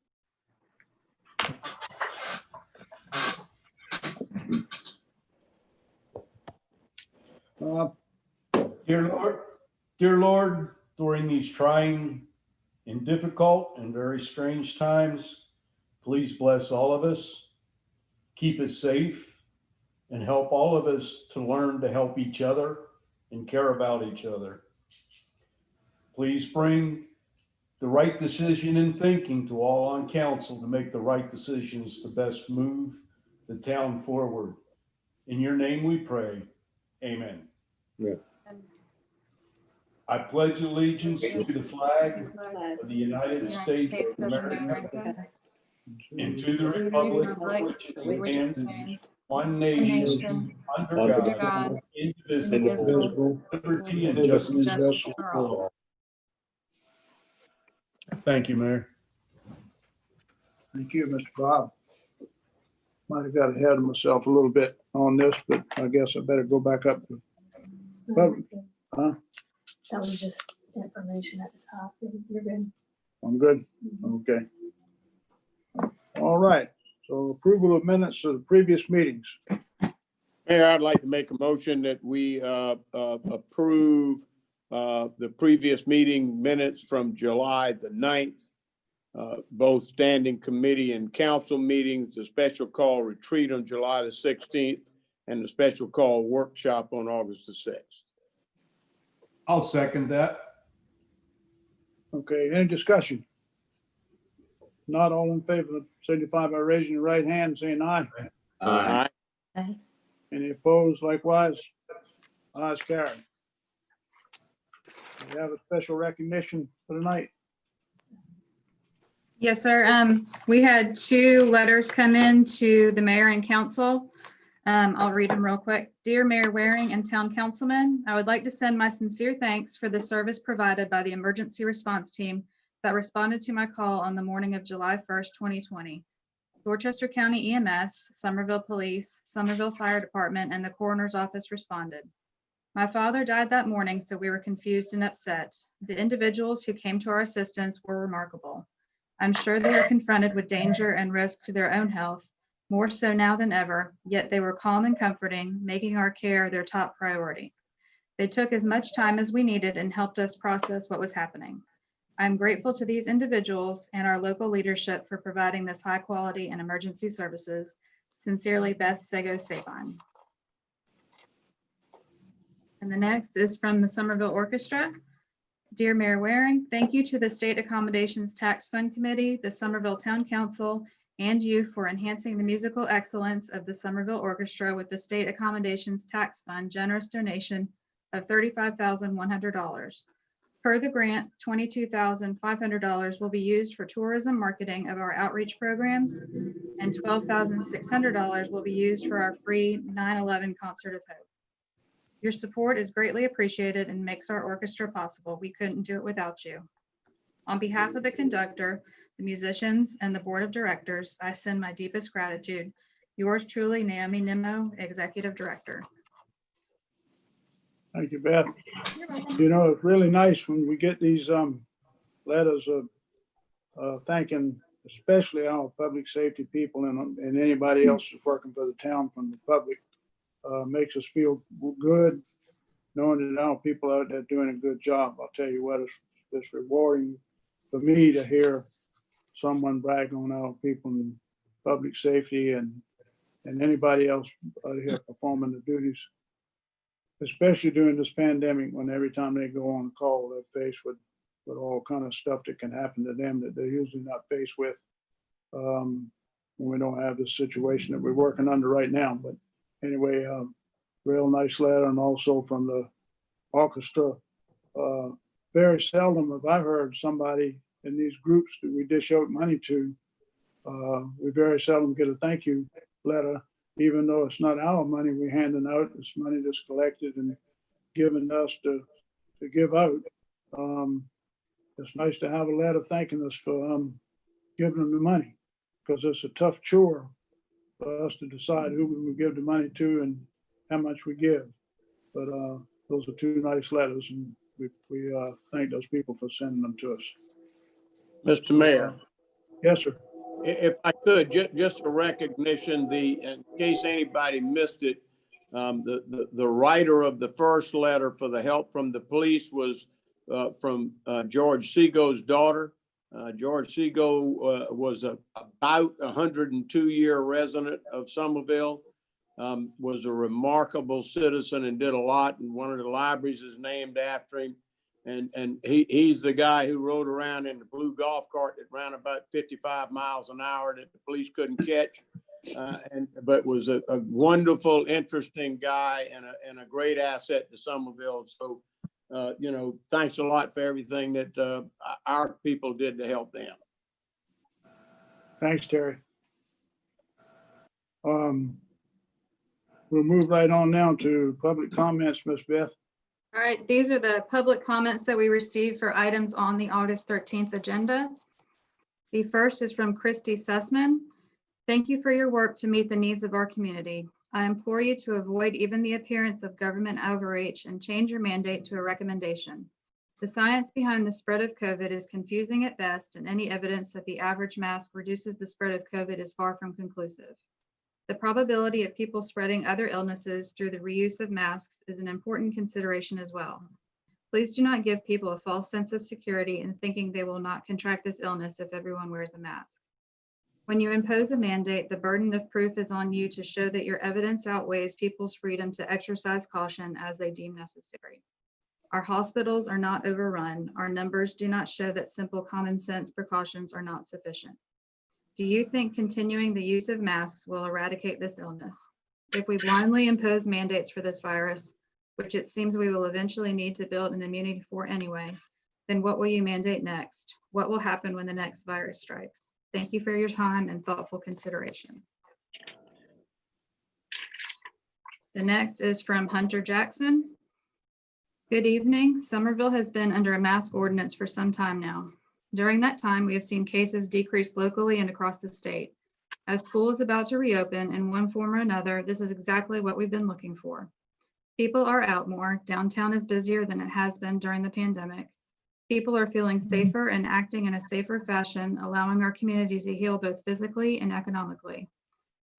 Dear Lord, during these trying and difficult and very strange times, please bless all of us, keep us safe, and help all of us to learn to help each other and care about each other. Please bring the right decision and thinking to all on council to make the right decisions to best move the town forward. In your name we pray. Amen. Yeah. I pledge allegiance to the flag of the United States of America and to the republic for which it stands, one nation, under God, indivisible, with liberty and justice for all. Thank you, Mayor. Thank you, Mr. Bob. Might have got ahead of myself a little bit on this, but I guess I better go back up. Huh? That was just information at the top. You're good. I'm good? Okay. All right. So approval of minutes of the previous meetings. Mayor, I'd like to make a motion that we approve the previous meeting minutes from July the 9th, both standing committee and council meetings, the special call retreat on July the 16th, and the special call workshop on August the 6th. I'll second that. Okay, any discussion? Not all in favor, signify by raising your right hand and saying aye. Aye. Aye. Any opposed likewise? Ayes carried. We have a special recognition for tonight. Yes, sir. We had 2 letters come in to the mayor and council. I'll read them real quick. Dear Mayor Waring and Town Councilman, I would like to send my sincere thanks for the service provided by the emergency response team that responded to my call on the morning of July 1st, 2020. Dorchester County EMS, Somerville Police, Somerville Fire Department, and the coroner's office responded. My father died that morning, so we were confused and upset. The individuals who came to our assistance were remarkable. I'm sure they are confronted with danger and risk to their own health, more so now than ever, yet they were calm and comforting, making our care their top priority. They took as much time as we needed and helped us process what was happening. I'm grateful to these individuals and our local leadership for providing this high quality and emergency services. Sincerely, Beth Sego-Sabine. And the next is from the Somerville Orchestra. Dear Mayor Waring, thank you to the State Accommodations Tax Fund Committee, the Somerville Town Council, and you for enhancing the musical excellence of the Somerville Orchestra with the State Accommodations Tax Fund generous donation of $35,100. Per the grant, $22,500 will be used for tourism marketing of our outreach programs, and $12,600 will be used for our free 9/11 Concert of Hope. Your support is greatly appreciated and makes our orchestra possible. We couldn't do it without you. On behalf of the conductor, the musicians, and the board of directors, I send my deepest gratitude. Yours truly, Naomi Nimmo, Executive Director. Thank you, Beth. You know, it's really nice when we get these letters of thanking, especially our public safety people and anybody else who's working for the town from the public. Makes us feel good knowing that our people out there doing a good job. I'll tell you what, it's rewarding for me to hear someone brag on our people in public safety and anybody else out here performing the duties, especially during this pandemic, when every time they go on call, they're faced with all kind of stuff that can happen to them that they're usually not faced with when we don't have this situation that we're working under right now. But anyway, real nice letter, and also from the orchestra. Very seldom have I heard somebody in these groups that we dish out money to. We very seldom get a thank you letter, even though it's not our money we're handing out. It's money that's collected and given us to give out. It's nice to have a letter thanking us for giving them the money, because it's a tough chore for us to decide who we would give the money to and how much we give. But those are two nice letters, and we thank those people for sending them to us. Mr. Mayor. Yes, sir. If I could, just a recognition, in case anybody missed it, the writer of the first letter for the help from the police was from George Sego's daughter. George Sego was about 102-year resident of Somerville, was a remarkable citizen and did a lot, and one of the libraries is named after him. And he's the guy who rode around in the blue golf cart that ran about 55 miles an hour that the police couldn't catch, but was a wonderful, interesting guy and a great asset to Somerville. So, you know, thanks a lot for everything that our people did to help them. Thanks, Terry. We'll move right on now to public comments, Ms. Beth. All right, these are the public comments that we received for items on the August 13th agenda. The first is from Christy Sussman. Thank you for your work to meet the needs of our community. I implore you to avoid even the appearance of government overreach and change your mandate to a recommendation. The science behind the spread of COVID is confusing at best, and any evidence that the average mask reduces the spread of COVID is far from conclusive. The probability of people spreading other illnesses through the reuse of masks is an important consideration as well. Please do not give people a false sense of security in thinking they will not contract this illness if everyone wears a mask. When you impose a mandate, the burden of proof is on you to show that your evidence outweighs people's freedom to exercise caution as they deem necessary. Our hospitals are not overrun. Our numbers do not show that simple common sense precautions are not sufficient. Do you think continuing the use of masks will eradicate this illness? If we blindly impose mandates for this virus, which it seems we will eventually need to build an immunity for anyway, then what will you mandate next? What will happen when the next virus strikes? Thank you for your time and thoughtful consideration. The next is from Hunter Jackson. Good evening. Somerville has been under a mask ordinance for some time now. During that time, we have seen cases decrease locally and across the state. As school is about to reopen in one form or another, this is exactly what we've been looking for. People are out more. Downtown is busier than it has been during the pandemic. People are feeling safer and acting in a safer fashion, allowing our community to heal both physically and economically.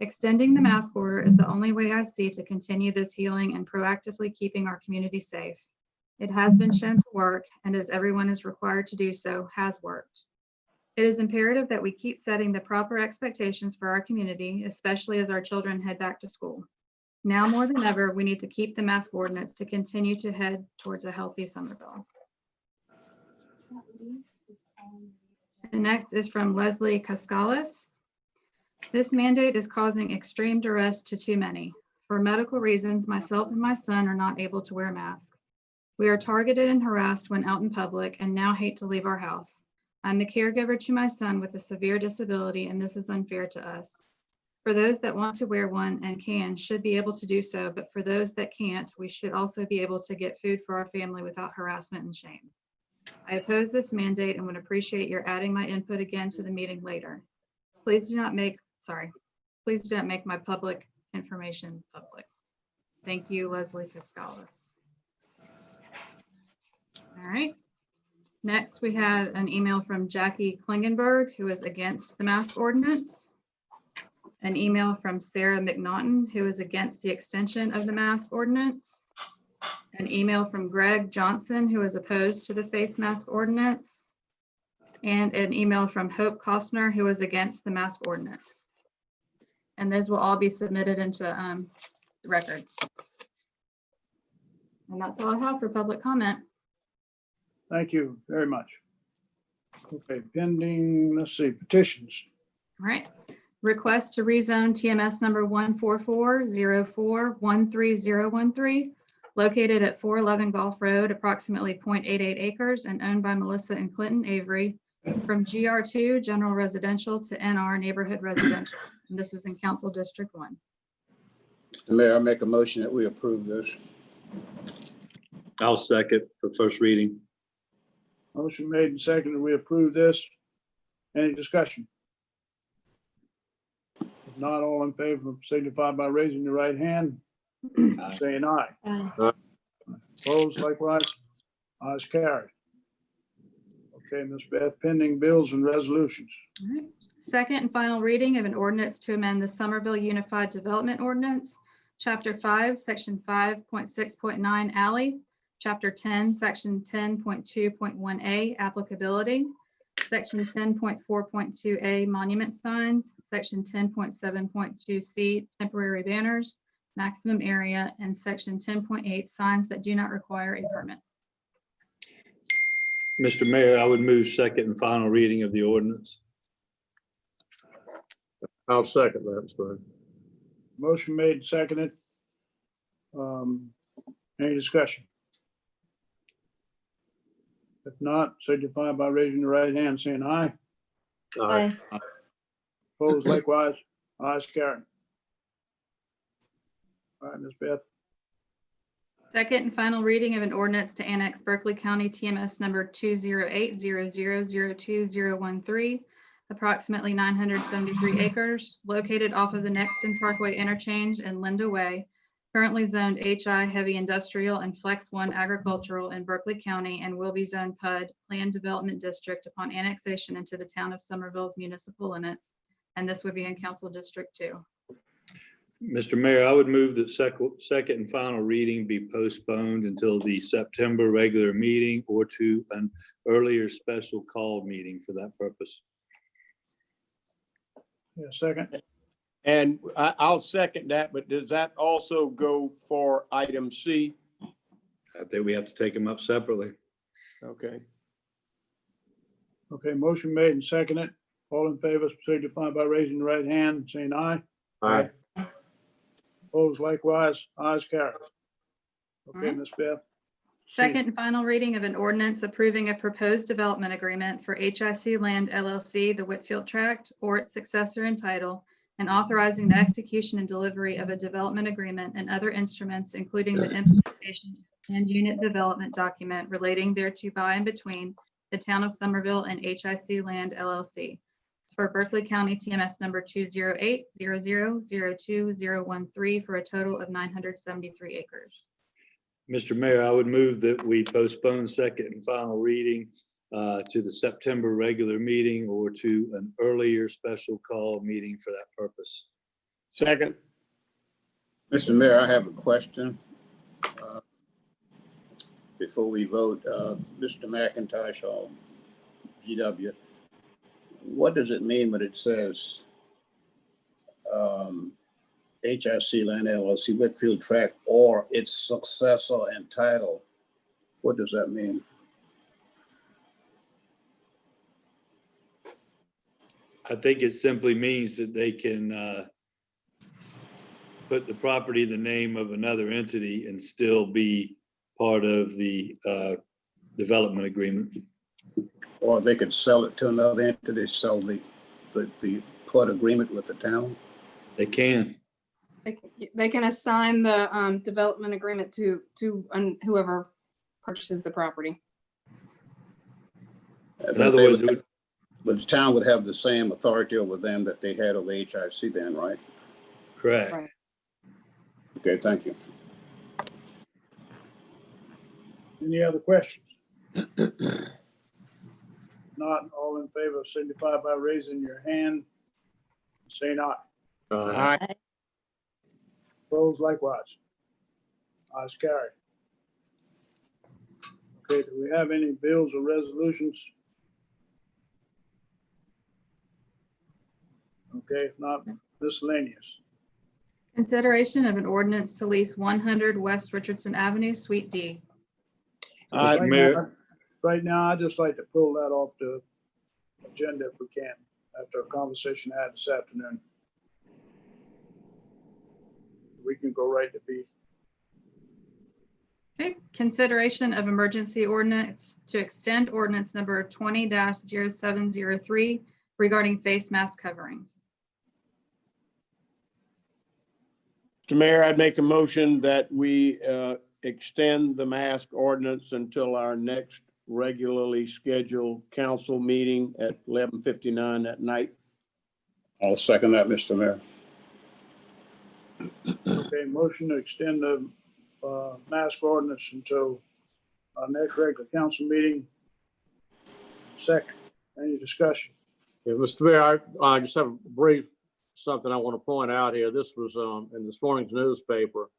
Extending the mask order is the only way I see to continue this healing and proactively keeping our community safe. It has been shown to work, and as everyone is required to do so, has worked. It is imperative that we keep setting the proper expectations for our community, especially as our children head back to school. Now more than ever, we need to keep the mask ordinance to continue to head towards a healthy Somerville. The next is from Leslie Cascalis. This mandate is causing extreme duress to too many. For medical reasons, myself and my son are not able to wear masks. We are targeted and harassed when out in public and now hate to leave our house. I'm the caregiver to my son with a severe disability, and this is unfair to us. For those that want to wear one and can, should be able to do so, but for those that can't, we should also be able to get food for our family without harassment and shame. I oppose this mandate and would appreciate your adding my input again to the meeting later. Please do not make my public information public. Thank you, Leslie Fiscalis. All right. Next, we had an email from Jackie Klingenberg, who is against the mask ordinance. An email from Sarah McNaughton, who is against the extension of the mask ordinance. An email from Greg Johnson, who is opposed to the face mask ordinance. And an email from Hope Costner, who is against the mask ordinance. And those will all be submitted into the record. And that's all I have for public comment. Thank you very much. Okay, pending, let's see, petitions. All right. Request to rezone TMS number 14404130013, located at 411 Gulf Road, approximately 0.88 acres and owned by Melissa and Clinton Avery, from GR2 General Residential to NR Neighborhood Residential. And this is in Council District 1. Mr. Mayor, I make a motion that we approve this. I'll second for first reading. Motion made and seconded. We approve this. Any discussion? If not, all in favor signify by raising your right hand, saying aye. Aye. Opposed likewise? Ayes carried. Okay, Ms. Beth, pending bills and resolutions. All right. Second and final reading of an ordinance to amend the Somerville Unified Development Ordinance, Chapter 5, Section 5.6.9 alley, Chapter 10, Section 10.2.1A applicability, Section 10.4.2A monument signs, Section 10.7.2C temporary banners, maximum area, and Section 10.8 signs that do not require a permit. Mr. Mayor, I would move second and final reading of the ordinance. I'll second that, Mr. Motion made and seconded. Any discussion? If not, signify by raising the right hand, saying aye. Aye. Opposed likewise? Ayes carried. All right, Ms. Beth. Second and final reading of an ordinance to annex Berkeley County TMS number 20800202013, approximately 973 acres, located off of the Nexton Parkway interchange and Linda Way, currently zoned HI Heavy Industrial and Flex 1 Agricultural in Berkeley County, and will be zoned PUD, Planned Development District, upon annexation into the town of Somerville's municipal limits. And this would be in Council District 2. Mr. Mayor, I would move that second and final reading be postponed until the September regular meeting or to an earlier special call meeting for that purpose. Yeah, second. And I'll second that, but does that also go for item C? I think we have to take them up separately. Okay. Okay, motion made and seconded. All in favor signify by raising the right hand, saying aye. Aye. Opposed likewise? Ayes carried. Okay, Alright. Ms. Beth. Second and final reading of an ordinance approving a proposed development agreement for HIC Land LLC, the Whitfield Tract, or its successor in title, and authorizing the execution and delivery of a development agreement and other instruments, including the implementation and unit development document relating thereto by and between the town of Somerville and HIC Land LLC. It's for Berkeley County TMS number 20800202013 for a total of 973 acres. Mr. Mayor, I would move that we postpone second and final reading to the September regular meeting or to an earlier special call meeting for that purpose. Second. Mr. Mayor, I have a question. Before we vote, Mr. McIntosh or GW, what does it mean when it says HIC Land LLC, Whitfield Tract, or its successor and title? What does that mean? I think it simply means that they can put the property in the name of another entity and still be part of the development agreement. Or they could sell it to another entity, sell the PUD agreement with the town. They can. They can assign the development agreement to whoever purchases the property. In other words, But the town would have the same authority over them that they had over HIC then, right? correct. Right. Okay, thank you. Any other questions? Not all in favor, signify by raising your hand, saying aye. Aye. Opposed likewise. Ayes carried. Okay, do we have any bills or resolutions? Okay, if not, miscellaneous. Consideration of an ordinance to lease 100 West Richardson Avenue, Suite D. Right Mr. now- Mayor, Right now, I'd just like to pull that off the agenda if we can, after a conversation I had this afternoon. We can go right to B. Okay, consideration of emergency ordinance to extend ordinance number 20-0703 regarding face mask coverings. Mr. Mayor, I'd make a motion that we extend the mask ordinance until our next regularly scheduled council meeting at 11:59 at night. I'll second that, Mr. Mayor. Okay, motion to extend the mask ordinance until our next regular council meeting. Second, any discussion? Yeah, Mr. Mayor, I just have a brief something I want to point out here. This was in this morning's newspaper.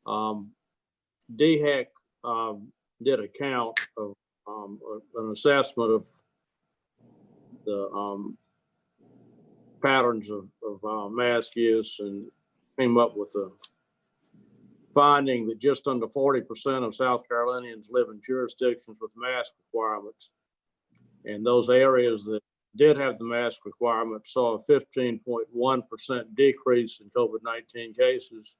DHEC did a count of an assessment of the patterns of mask use and came up with a finding that just under 40% of South Carolinians live in jurisdictions with mask requirements. And those areas that did have the mask requirement saw a 15.1% decrease in COVID-19 cases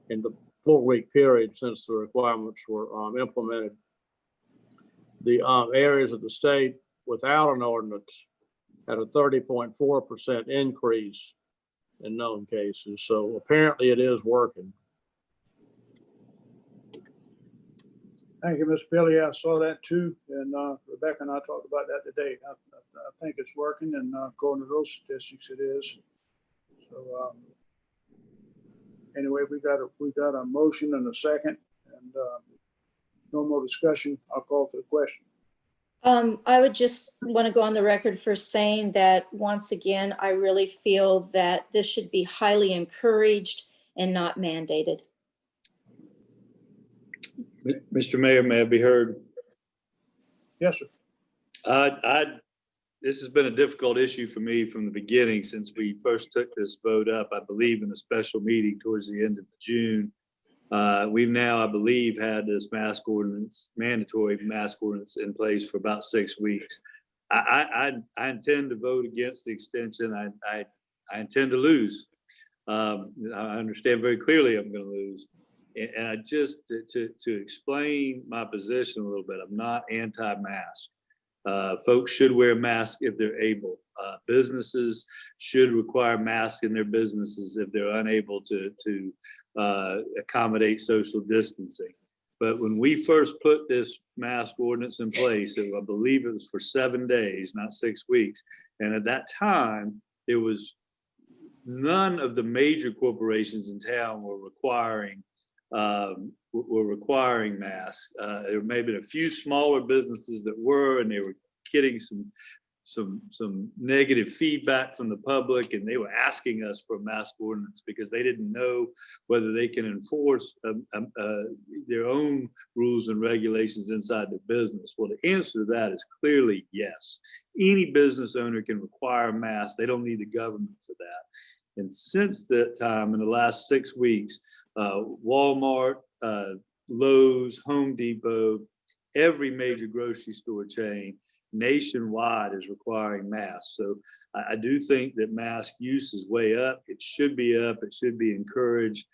in the 4-week period since the requirements were implemented. The areas of the state without an ordinance had a 30.4% increase in known cases. So apparently it is working. Thank you, Mr. Billy. I saw that too, and Rebecca and I talked about that today. I think it's working, and according to those statistics, it is. So anyway, we got a motion and a second, and no more discussion. I'll call for the question. I would just want to go on the record for saying that once again, I really feel that this should be highly encouraged and not mandated. Mr. Mayor, may I be heard? Yes, sir. This has been a difficult issue for me from the beginning since we first took this vote up, I believe, in a special meeting towards the end of June. We've now, I believe, had this mask ordinance, mandatory mask ordinance in place for about 6 weeks. I intend to vote against the extension. I intend to lose. I understand very clearly I'm going to lose. And I just, to explain my position a little bit, I'm not anti-mask. Folks should wear masks if they're able. Businesses should require masks in their businesses if they're unable to accommodate social distancing. But when we first put this mask ordinance in place, I believe it was for 7 days, not 6 weeks. And at that time, there was none of the major corporations in town were requiring masks. There may have been a few smaller businesses that were, and they were getting some negative feedback from the public, and they were asking us for a mask ordinance because they didn't know whether they can enforce their own rules and regulations inside the business. Well, the answer to that is clearly yes. Any business owner can require masks. They don't need the government for that. And since that time, in the last 6 weeks, Walmart, Lowe's, Home Depot, every major grocery store chain nationwide is requiring masks. So I do think that mask use is way up. It should be up. It should be encouraged.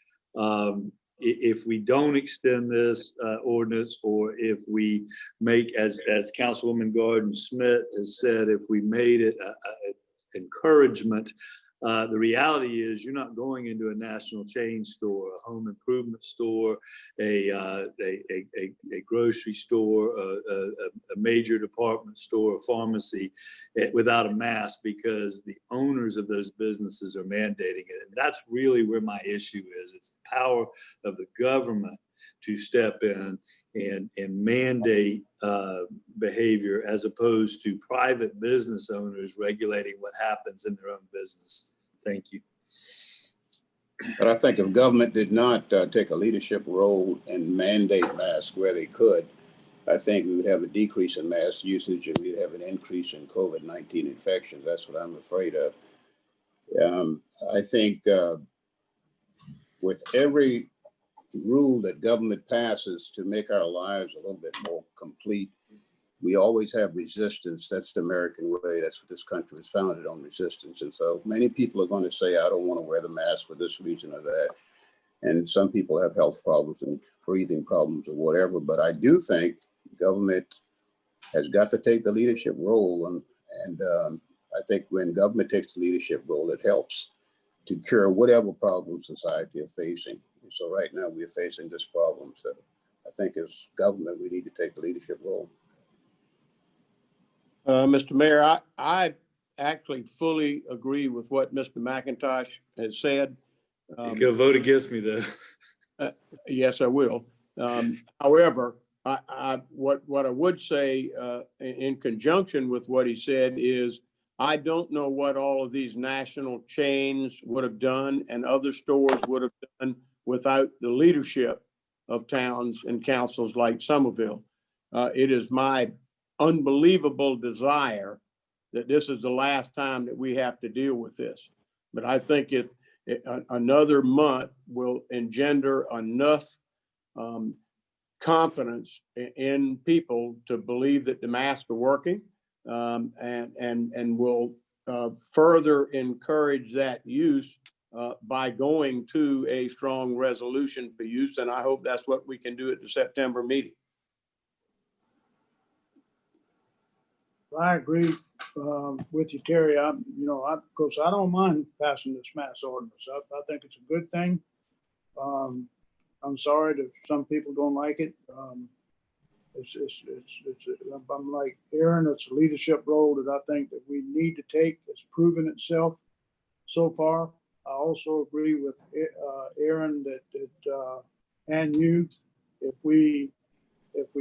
if we don't extend this ordinance, or if we make, as Councilwoman Gordon Smith has said, if we made it a encouragement, the reality is you're not going into a national chain store, a home improvement store, a grocery store, a major department store, a pharmacy without a mask, because the owners of those businesses are mandating it. And that's really where my issue is. It's the power of the government to step in and mandate behavior, as opposed to private business owners regulating what happens in their own business. Thank you. But I think if government did not take a leadership role and mandate masks where they could, I think we would have a decrease in mask usage and we'd have an increase in COVID-19 infections. That's what I'm afraid of. I think with every rule that government passes to make our lives a little bit more complete, we always have resistance. That's the American way. That's what this country was founded on, resistance. And so many people are going to say, I don't want to wear the mask for this reason or that. And some people have health problems and breathing problems or whatever. But I do think government has got to take the leadership role. And I think when government takes the leadership role, it helps to cure whatever problems society is facing. And so right now we're facing this problem. So I think as government, we need to take the leadership role. Mr. Mayor, I actually fully agree with what Mr. McIntosh has said. You go vote against me, though. Yes, I will. However, what I would say in conjunction with what he said is, I don't know what all of these national chains would have done and other stores would have done without the leadership of towns and councils like Somerville. It is my unbelievable desire that this is the last time that we have to deal with this. But I think if another month will engender enough confidence in people to believe that the masks are working, and will further encourage that use by going to a strong resolution for use. And I hope that's what we can do at the September meeting. I agree with you, Terry. Of course, I don't mind passing this mask ordinance. I think it's a good thing. I'm sorry that some people don't like it. I'm like Aaron, it's a leadership role that I think that we need to take. It's proven itself so far. I also agree with Aaron that and you, if we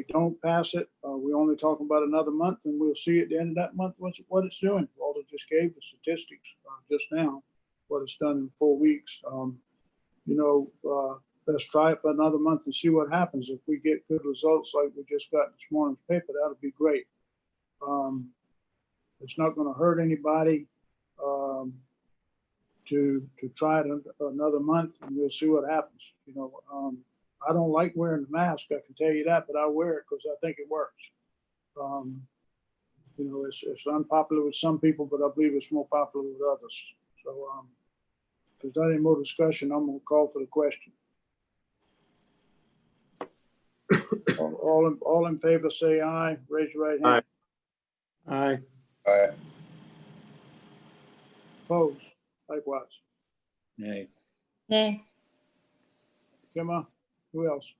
don't pass it, we're only talking about another month, and we'll see at the end of that month what it's doing. Walter just gave the statistics just now, what it's done in 4 weeks. Let's try it for another month and see what happens. If we get good results like we just got in this morning's paper, that'll be great. It's not going to hurt anybody to try it another month, and we'll see what happens. I don't like wearing the mask, I can tell you that, but I wear it because I think it works. It's unpopular with some people, but I believe it's more popular with others. So if there's not any more discussion, I'm going to call for the question. All in favor, say aye. Raise your right hand. Aye. Aye. Opposed? Likewise. Nay. Nay. Kimma, who else?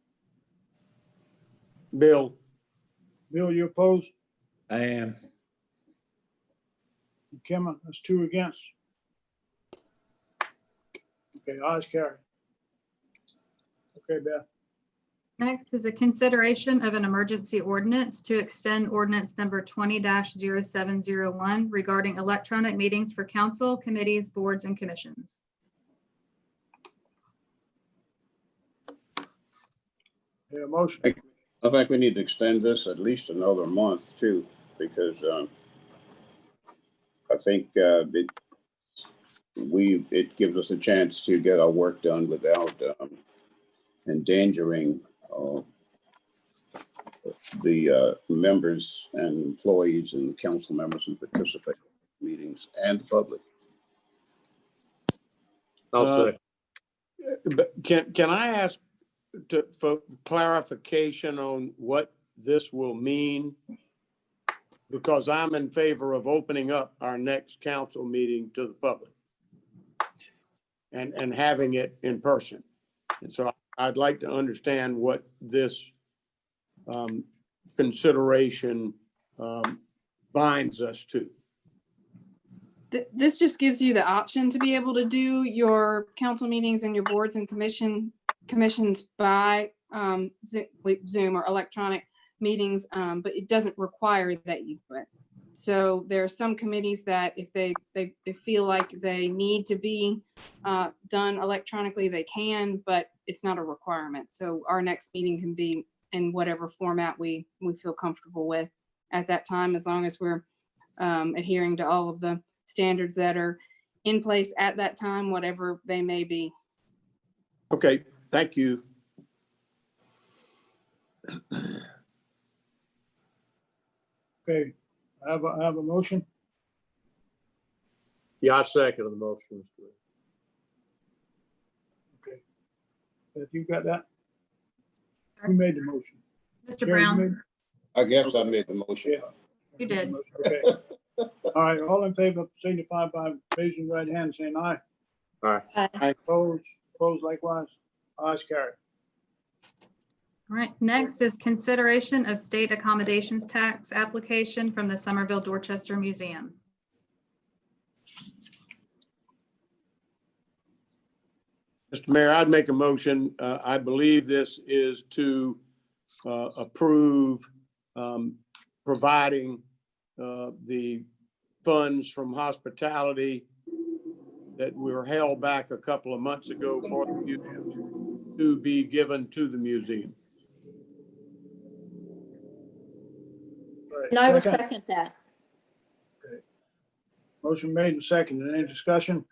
Bill. Bill, you opposed? I am. Kimma, that's 2 against. Okay, ayes carry. Okay, Beth. Next is a consideration of an emergency ordinance to extend ordinance number 20-0701 regarding electronic meetings for council, committees, boards, and commissions. Yeah, motion. I think we need to extend this at least another month too, because I think it gives us a chance to get our work done without endangering the members and employees and council members who participate in meetings and the public. I'll say. Can I ask for clarification on what this will mean, because I'm in favor of opening up our next council meeting to the public and having it in person. And so I'd like to understand what this consideration binds us to. This just gives you the option to be able to do your council meetings and your boards and commissions by Zoom or electronic meetings, but it doesn't require that you do it. So there are some committees that if they feel like they need to be done electronically, they can, but it's not a requirement. So our next meeting can be in whatever format we feel comfortable with at that time, as long as we're adhering to all of the standards that are in place at that time, whatever they may be. Okay, thank you. Okay, I have a motion. Yeah, I second the motion. Okay. Beth, you got that? Who made the motion? Mr. Jerry, you Brown, made- I guess I made the motion. you did. Okay. All right, all in favor signify by raising your right hand and saying aye. All right. Aye. Opposed likewise. Ayes carried. All right, next is consideration of state accommodations tax application from the Somerville Dorchester Museum. Mr. Mayor, I'd make a motion. I believe this is to approve providing the funds from hospitality that were held back a couple of months ago for the museum to be given to the museum. And I will second that. Motion made and seconded. Any discussion?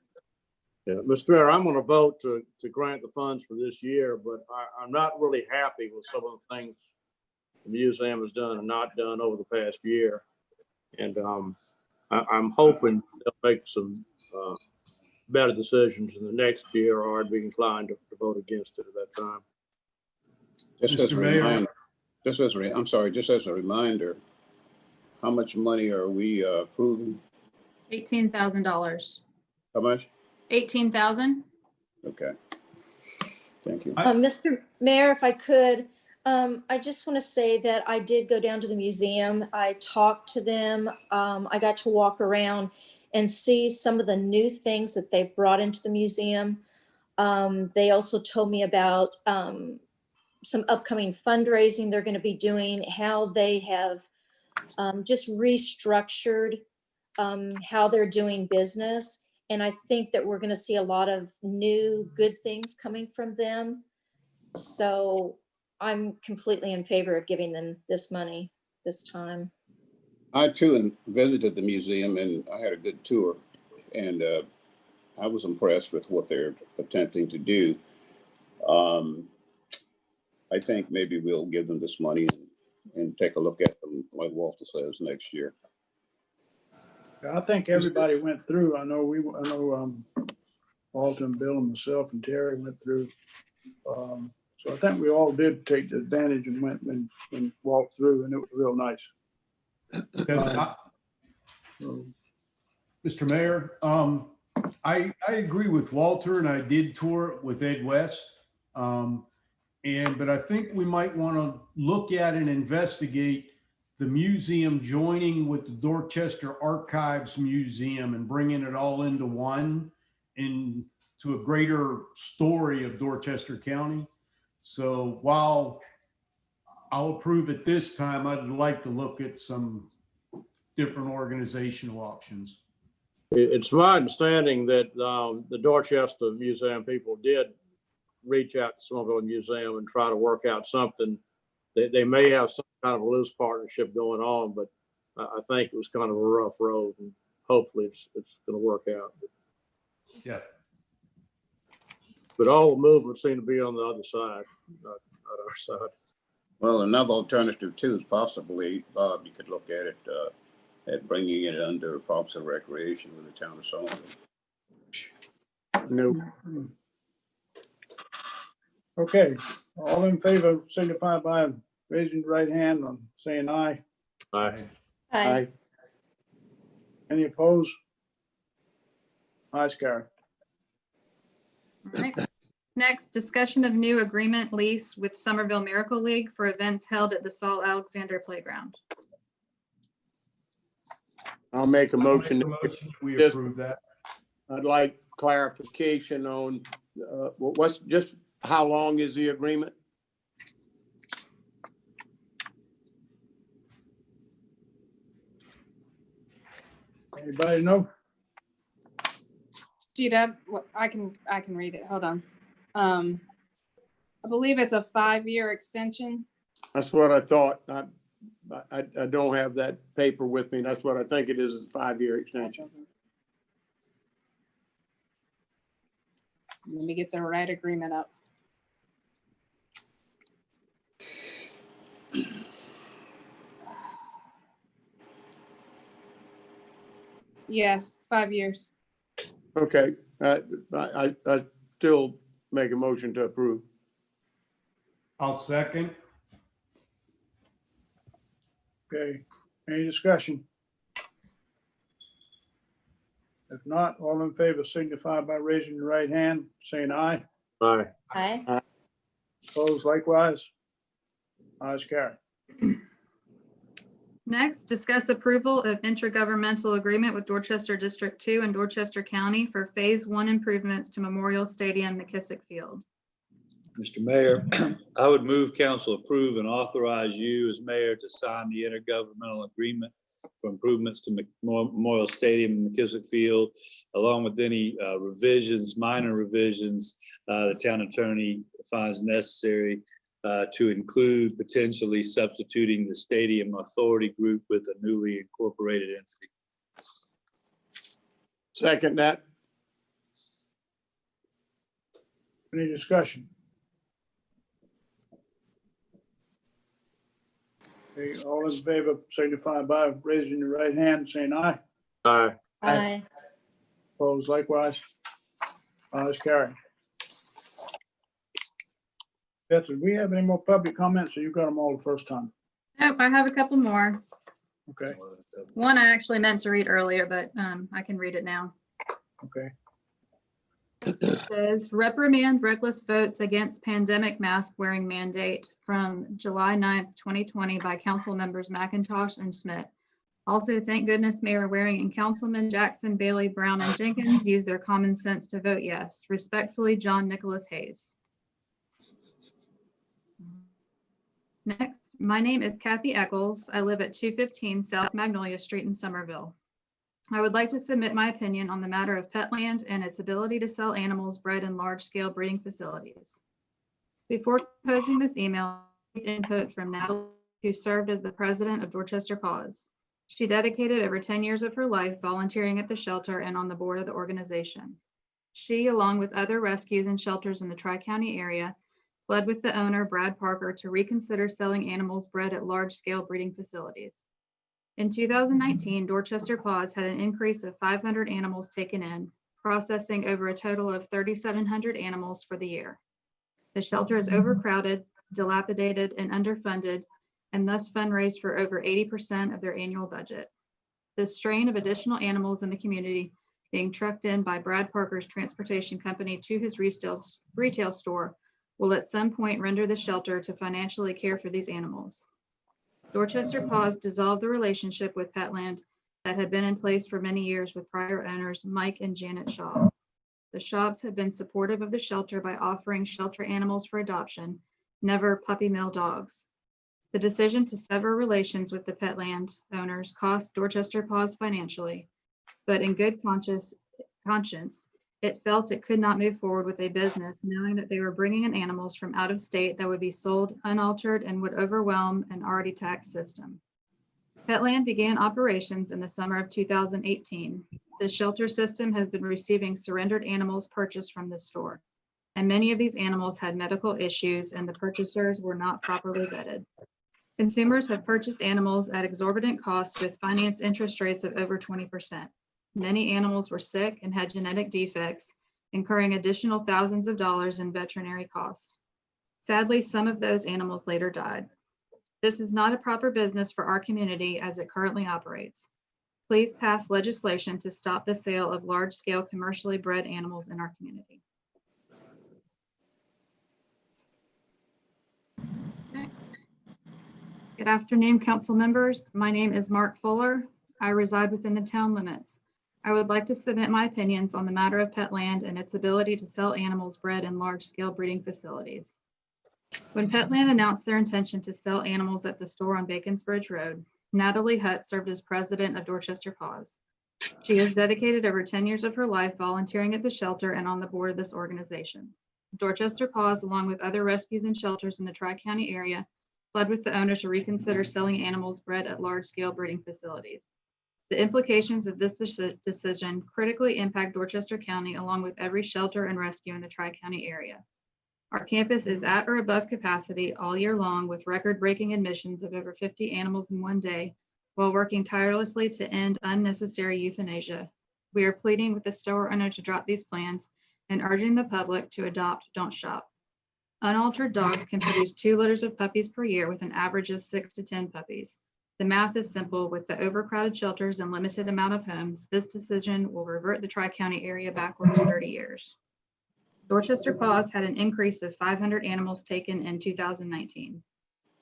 Yeah, Mr. Mayor, I'm going to vote to grant the funds for this year, but I'm not really happy with some of the things the museum has done and not done over the past year. And I'm hoping they'll make some better decisions in the next year, or I'd be inclined to vote against it at that time. Just as a Mr. Mayor. reminder, just as a reminder, how much money are we approving? $18,000. How much? 18,000. Okay. Thank you. Mr. Mayor, if I could, I just want to say that I did go down to the museum. I talked to them. I got to walk around and see some of the new things that they've brought into the museum. They also told me about some upcoming fundraising they're going to be doing, how they have just restructured how they're doing business. And I think that we're going to see a lot of new good things coming from them. So I'm completely in favor of giving them this money this time. I too visited the museum and I had a good tour, and I was impressed with what they're attempting to do. I think maybe we'll give them this money and take a look at them, like Walter says, next year. I think everybody went through. I know Walter and Bill and myself and Terry went through. So I think we all did take the advantage and went and walked through, and it was real nice. Mr. Mayor, I agree with Walter, and I did tour it with Ed West. But I think we might want to look at and investigate the museum joining with the Dorchester Archives Museum and bringing it all into one, into a greater story of Dorchester County. So while I'll approve it this time, I'd like to look at some different organizational options. It's my understanding that the Dorchester Museum people did reach out to Somerville Museum and try to work out something. They may have some kind of a loose partnership going on, but I think it was kind of a rough road, and hopefully it's going to work out. Yeah. But all the movements seem to be on the other side, not our side. Well, another alternative too is possibly, Bob, you could look at it, at bringing it under Parks and Recreation with the town of Somerville. No. Okay, All in favor signify by raising your right hand and saying aye. Aye. Aye. Any opposed? Ayes, carried. All right. Next, discussion of new agreement lease with Somerville Miracle League for events held at the Saul Alexander Playground. I'll make a motion. We Just- approve that. I'd like clarification on, what's, just how long is the agreement? Anybody know? Sheeta, I can read it. Hold on. I believe it's a 5-year extension. That's what I thought. I don't have that paper with me. That's what I think it is, a 5-year extension. Let me get the right agreement up. Yes, it's 5 years. Okay, I still make a motion to approve. I'll second. Okay, any discussion? If not, all in favor signify by raising your right hand, saying aye. Aye. Aye. Opposed likewise. Ayes, carried. Next, discuss approval of intergovernmental agreement with Dorchester District 2 and Dorchester County for Phase 1 improvements to Memorial Stadium, McKissick Field. Mr. Mayor, I would move council approve and authorize you as mayor to sign the intergovernmental agreement for improvements to Memorial Stadium and McKissick Field, along with any revisions, minor revisions, the town attorney finds necessary to include potentially substituting the Stadium Authority Group with a newly incorporated entity. Second that. Any discussion? Okay, all in favor signify by raising your right hand, saying aye. Aye. Aye. Opposed likewise. Ayes, carried. Beth, do we have any more public comments, or you got them all the first time? Nope, I have a couple more. Okay, One I actually meant to read earlier, but I can read it now. okay. It says reprimand reckless votes against pandemic mask wearing mandate from July 9th, 2020 by council members McIntosh and Schmidt. Also, thank goodness Mayor Waring and Councilman Jackson, Bailey, Brown, and Jenkins used their common sense to vote yes. Respectfully, John Nicholas Hayes. Next, my name is Kathy Eccles. I live at 215 South Magnolia Street in Somerville. I would like to submit my opinion on the matter of Petland and its ability to sell animals bred in large-scale breeding facilities. Before posting this email, I received input from Natalie, who served as the president of Dorchester Paws. She dedicated over 10 years of her life volunteering at the shelter and on the board of the organization. She, along with other rescues and shelters in the Tri-County area, pled with the owner, Brad Parker, to reconsider selling animals bred at large-scale breeding facilities. In 2019, Dorchester Paws had an increase of 500 animals taken in, processing over a total of 3,700 animals for the year. The shelter is overcrowded, dilapidated, and underfunded, and thus fundraised for over 80% of their annual budget. The strain of additional animals in the community being trucked in by Brad Parker's transportation company to his retail store will at some point render the shelter to financially care for these animals. Dorchester Paws dissolved the relationship with Petland that had been in place for many years with prior owners, Mike and Janet Shaw. The Schaubs had been supportive of the shelter by offering shelter animals for adoption, never puppy mill dogs. The decision to sever relations with the Petland owners cost Dorchester Paws financially, but in good conscience, it felt it could not move forward with a business knowing that they were bringing in animals from out of state that would be sold unaltered and would overwhelm an already taxed system. Petland began operations in the summer of 2018. The shelter system has been receiving surrendered animals purchased from the store, and many of these animals had medical issues and the purchasers were not properly vetted. Consumers have purchased animals at exorbitant costs with finance interest rates of over 20%. Many animals were sick and had genetic defects, incurring additional thousands of dollars in veterinary costs. Sadly, some of those animals later died. This is not a proper business for our community as it currently operates. Please pass legislation to stop the sale of large-scale commercially bred animals in our community. Next. Good afternoon, council members. My name is Mark Fuller. I reside within the town limits. I would like to submit my opinions on the matter of Petland and its ability to sell animals bred in large-scale breeding facilities. When Petland announced their intention to sell animals at the store on Bacons Bridge Road, Natalie Hutt served as president of Dorchester Paws. She has dedicated over 10 years of her life volunteering at the shelter and on the board of this organization. Dorchester Paws, along with other rescues and shelters in the Tri-County area, pled with the owner to reconsider selling animals bred at large-scale breeding facilities. The implications of this decision critically impact Dorchester County, along with every shelter and rescue in the Tri-County area. Our campus is at or above capacity all year long, with record-breaking admissions of over 50 animals in one day, while working tirelessly to end unnecessary euthanasia. We are pleading with the store owner to drop these plans and urging the public to adopt, don't shop. Unaltered dogs can produce 2 litters of puppies per year with an average of 6 to 10 puppies. The math is simple. With the overcrowded shelters and limited amount of homes, this decision will revert the Tri-County area backwards 30 years. Dorchester Paws had an increase of 500 animals taken in 2019.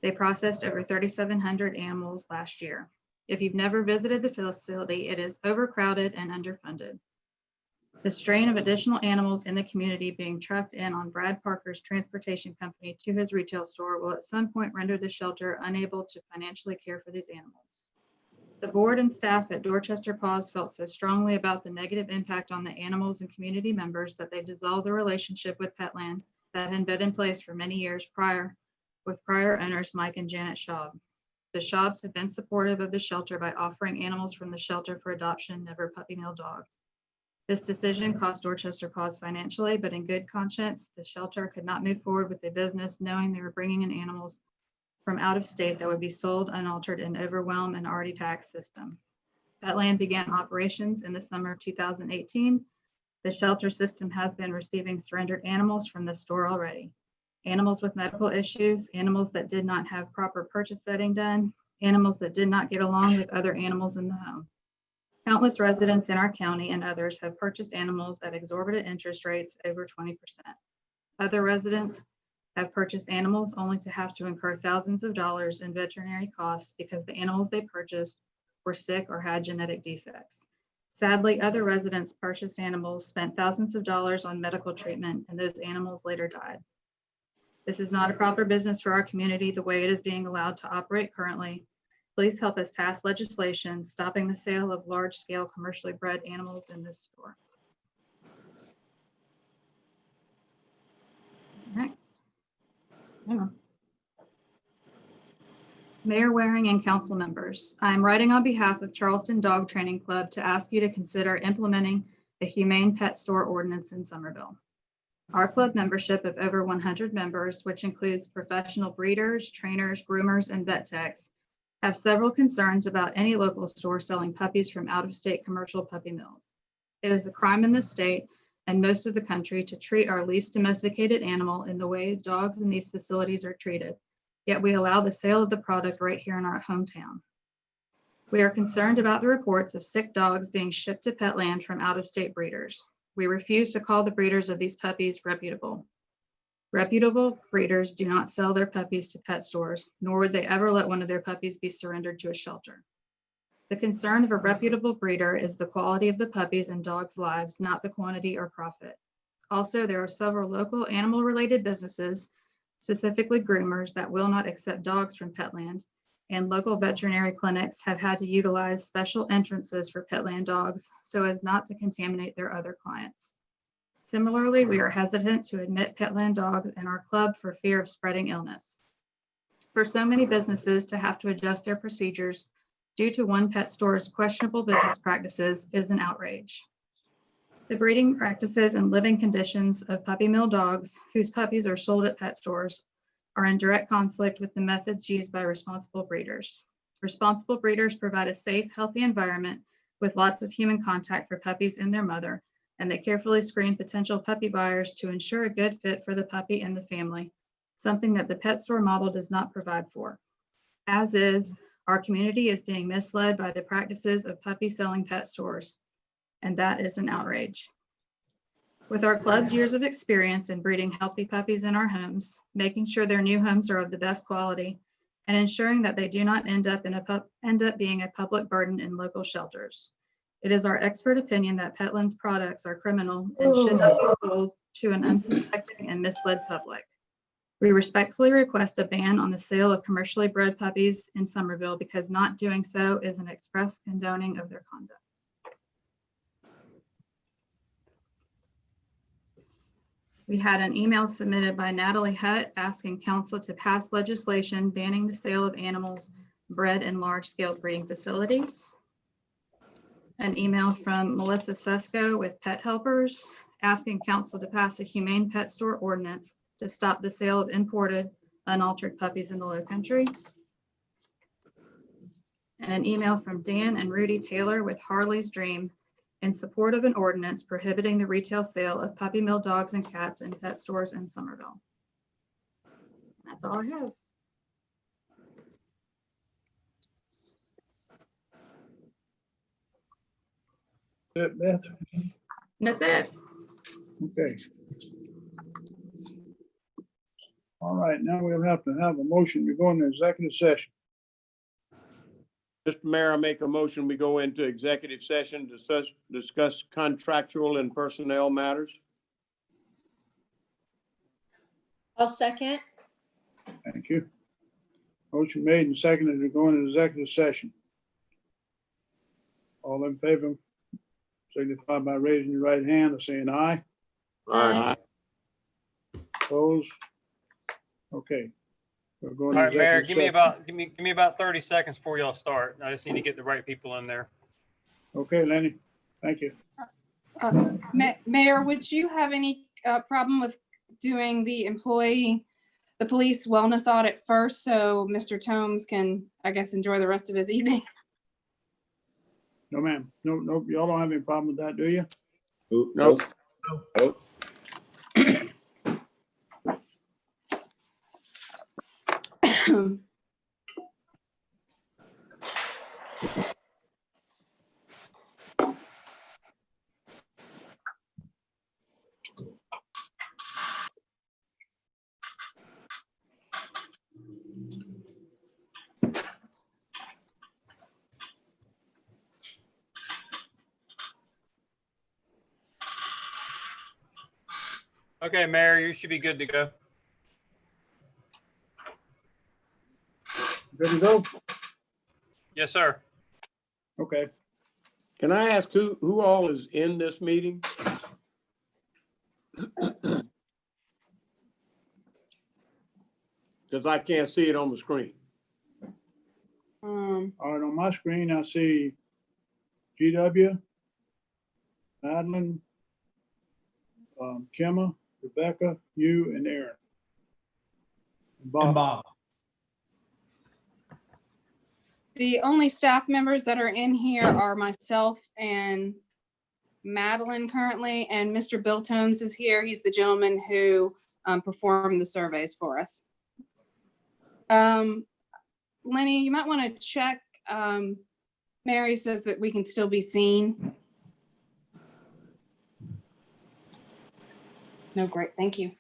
They processed over 3,700 animals last year. If you've never visited the facility, it is overcrowded and underfunded. The strain of additional animals in the community being trucked in on Brad Parker's transportation company to his retail store will at some point render the shelter unable to financially care for these animals. The board and staff at Dorchester Paws felt so strongly about the negative impact on the animals and community members that they dissolved the relationship with Petland that had been in place for many years with prior owners Mike and Janet Schaub. The Schaubs have been supportive of the shelter by offering animals from the shelter for adoption, never puppy mill dogs. This decision cost Dorchester Paws financially, but in good conscience, the shelter could not move forward with the business knowing they were bringing in animals from out of state that would be sold unaltered and overwhelm an already taxed system. Petland began operations in the summer of 2018. The shelter system has been receiving surrendered animals from the store already. Animals with medical issues, animals that did not have proper purchase vetting done, animals that did not get along with other animals in the home. Countless residents in our county and others have purchased animals at exorbitant interest rates over 20%. Other residents have purchased animals only to have to incur thousands of dollars in veterinary costs because the animals they purchased were sick or had genetic defects. Sadly, other residents purchased animals, spent thousands of dollars on medical treatment, and those animals later died. This is not a proper business for our community the way it is being allowed to operate currently. Please help us pass legislation stopping the sale of large-scale commercially bred animals in this store. Next. Hang on. Mayor Waring and council members, I am writing on behalf of Charleston Dog Training Club to ask you to consider implementing the Humane Pet Store Ordinance in Somerville. Our club membership of over 100 members, which includes professional breeders, trainers, groomers, and vet techs, have several concerns about any local store selling puppies from out-of-state commercial puppy mills. It is a crime in this state and most of the country to treat our least domesticated animal in the way dogs in these facilities are treated, yet we allow the sale of the product right here in our hometown. We are concerned about the reports of sick dogs being shipped to Petland from out-of-state breeders. We refuse to call the breeders of these puppies reputable. Reputable breeders do not sell their puppies to pet stores, nor would they ever let one of their puppies be surrendered to a shelter. The concern of a reputable breeder is the quality of the puppies and dogs' lives, not the quantity or profit. Also, there are several local animal-related businesses, specifically groomers, that will not accept dogs from Petland, and local veterinary clinics have had to utilize special entrances for Petland dogs so as not to contaminate their other clients. Similarly, we are hesitant to admit Petland dogs in our club for fear of spreading illness. For so many businesses to have to adjust their procedures due to one pet store's questionable business practices is an outrage. The breeding practices and living conditions of puppy mill dogs whose puppies are sold at pet stores are in direct conflict with the methods used by responsible breeders. Responsible breeders provide a safe, healthy environment with lots of human contact for puppies and their mother, and they carefully screen potential puppy buyers to ensure a good fit for the puppy and the family, something that the pet store model does not provide for. As is, our community is being misled by the practices of puppy selling pet stores, and that is an outrage. With our club's years of experience in breeding healthy puppies in our homes, making sure their new homes are of the best quality, and ensuring that they do not end up being a public burden in local shelters. It is our expert opinion that Petland's products are criminal and should not be sold to an unsuspecting and misled public. We respectfully request a ban on the sale of commercially bred puppies in Somerville because not doing so is an express condoning of their conduct. We had an email submitted by Natalie Hutt asking council to pass legislation banning the sale of animals bred in large-scale breeding facilities. An email from Melissa Sesko with Pet Helpers asking council to pass a humane pet store ordinance to stop the sale of imported, unaltered puppies in the Low Country. And an email from Dan and Rudy Taylor with Harley's Dream in support of an ordinance prohibiting the retail sale of puppy mill dogs and cats in pet stores in Somerville. That's all I have. Beth? That's it. Okay. All right, now we'll have to have a motion to go into executive session. Mr. Mayor, I make a motion, we go into executive session to discuss contractual and personnel matters. I'll second. Thank you. Motion made and seconded to go into executive session. All in favor, signify by raising your right hand or saying aye. Aye. Opposed? Okay. We're All going to right, Mayor, executive give session. me about 30 seconds before y'all start. I just need to get the right people in there. Okay, Lenny, thank you. Mayor, would you have any problem with doing the police wellness audit first so Mr. Tomes can, I guess, enjoy the rest of his evening? No, ma'am. No, y'all don't have any problem with that, do you? Nope. Nope. Okay, Mayor, you should be good to go. Good to go? Yes, sir. Okay. Can I ask who all is in this meeting? Because I can't see it on the screen. All right, on my screen, I see GW, Madeline, Gemma, Rebecca, you, and Aaron. And Bob. The only staff members that are in here are myself and Madeline currently, and Mr. Bill Tomes is here. He's the gentleman who performed the surveys for us. Lenny, you might want to check. Mary says that we can still be seen. No, great, thank you.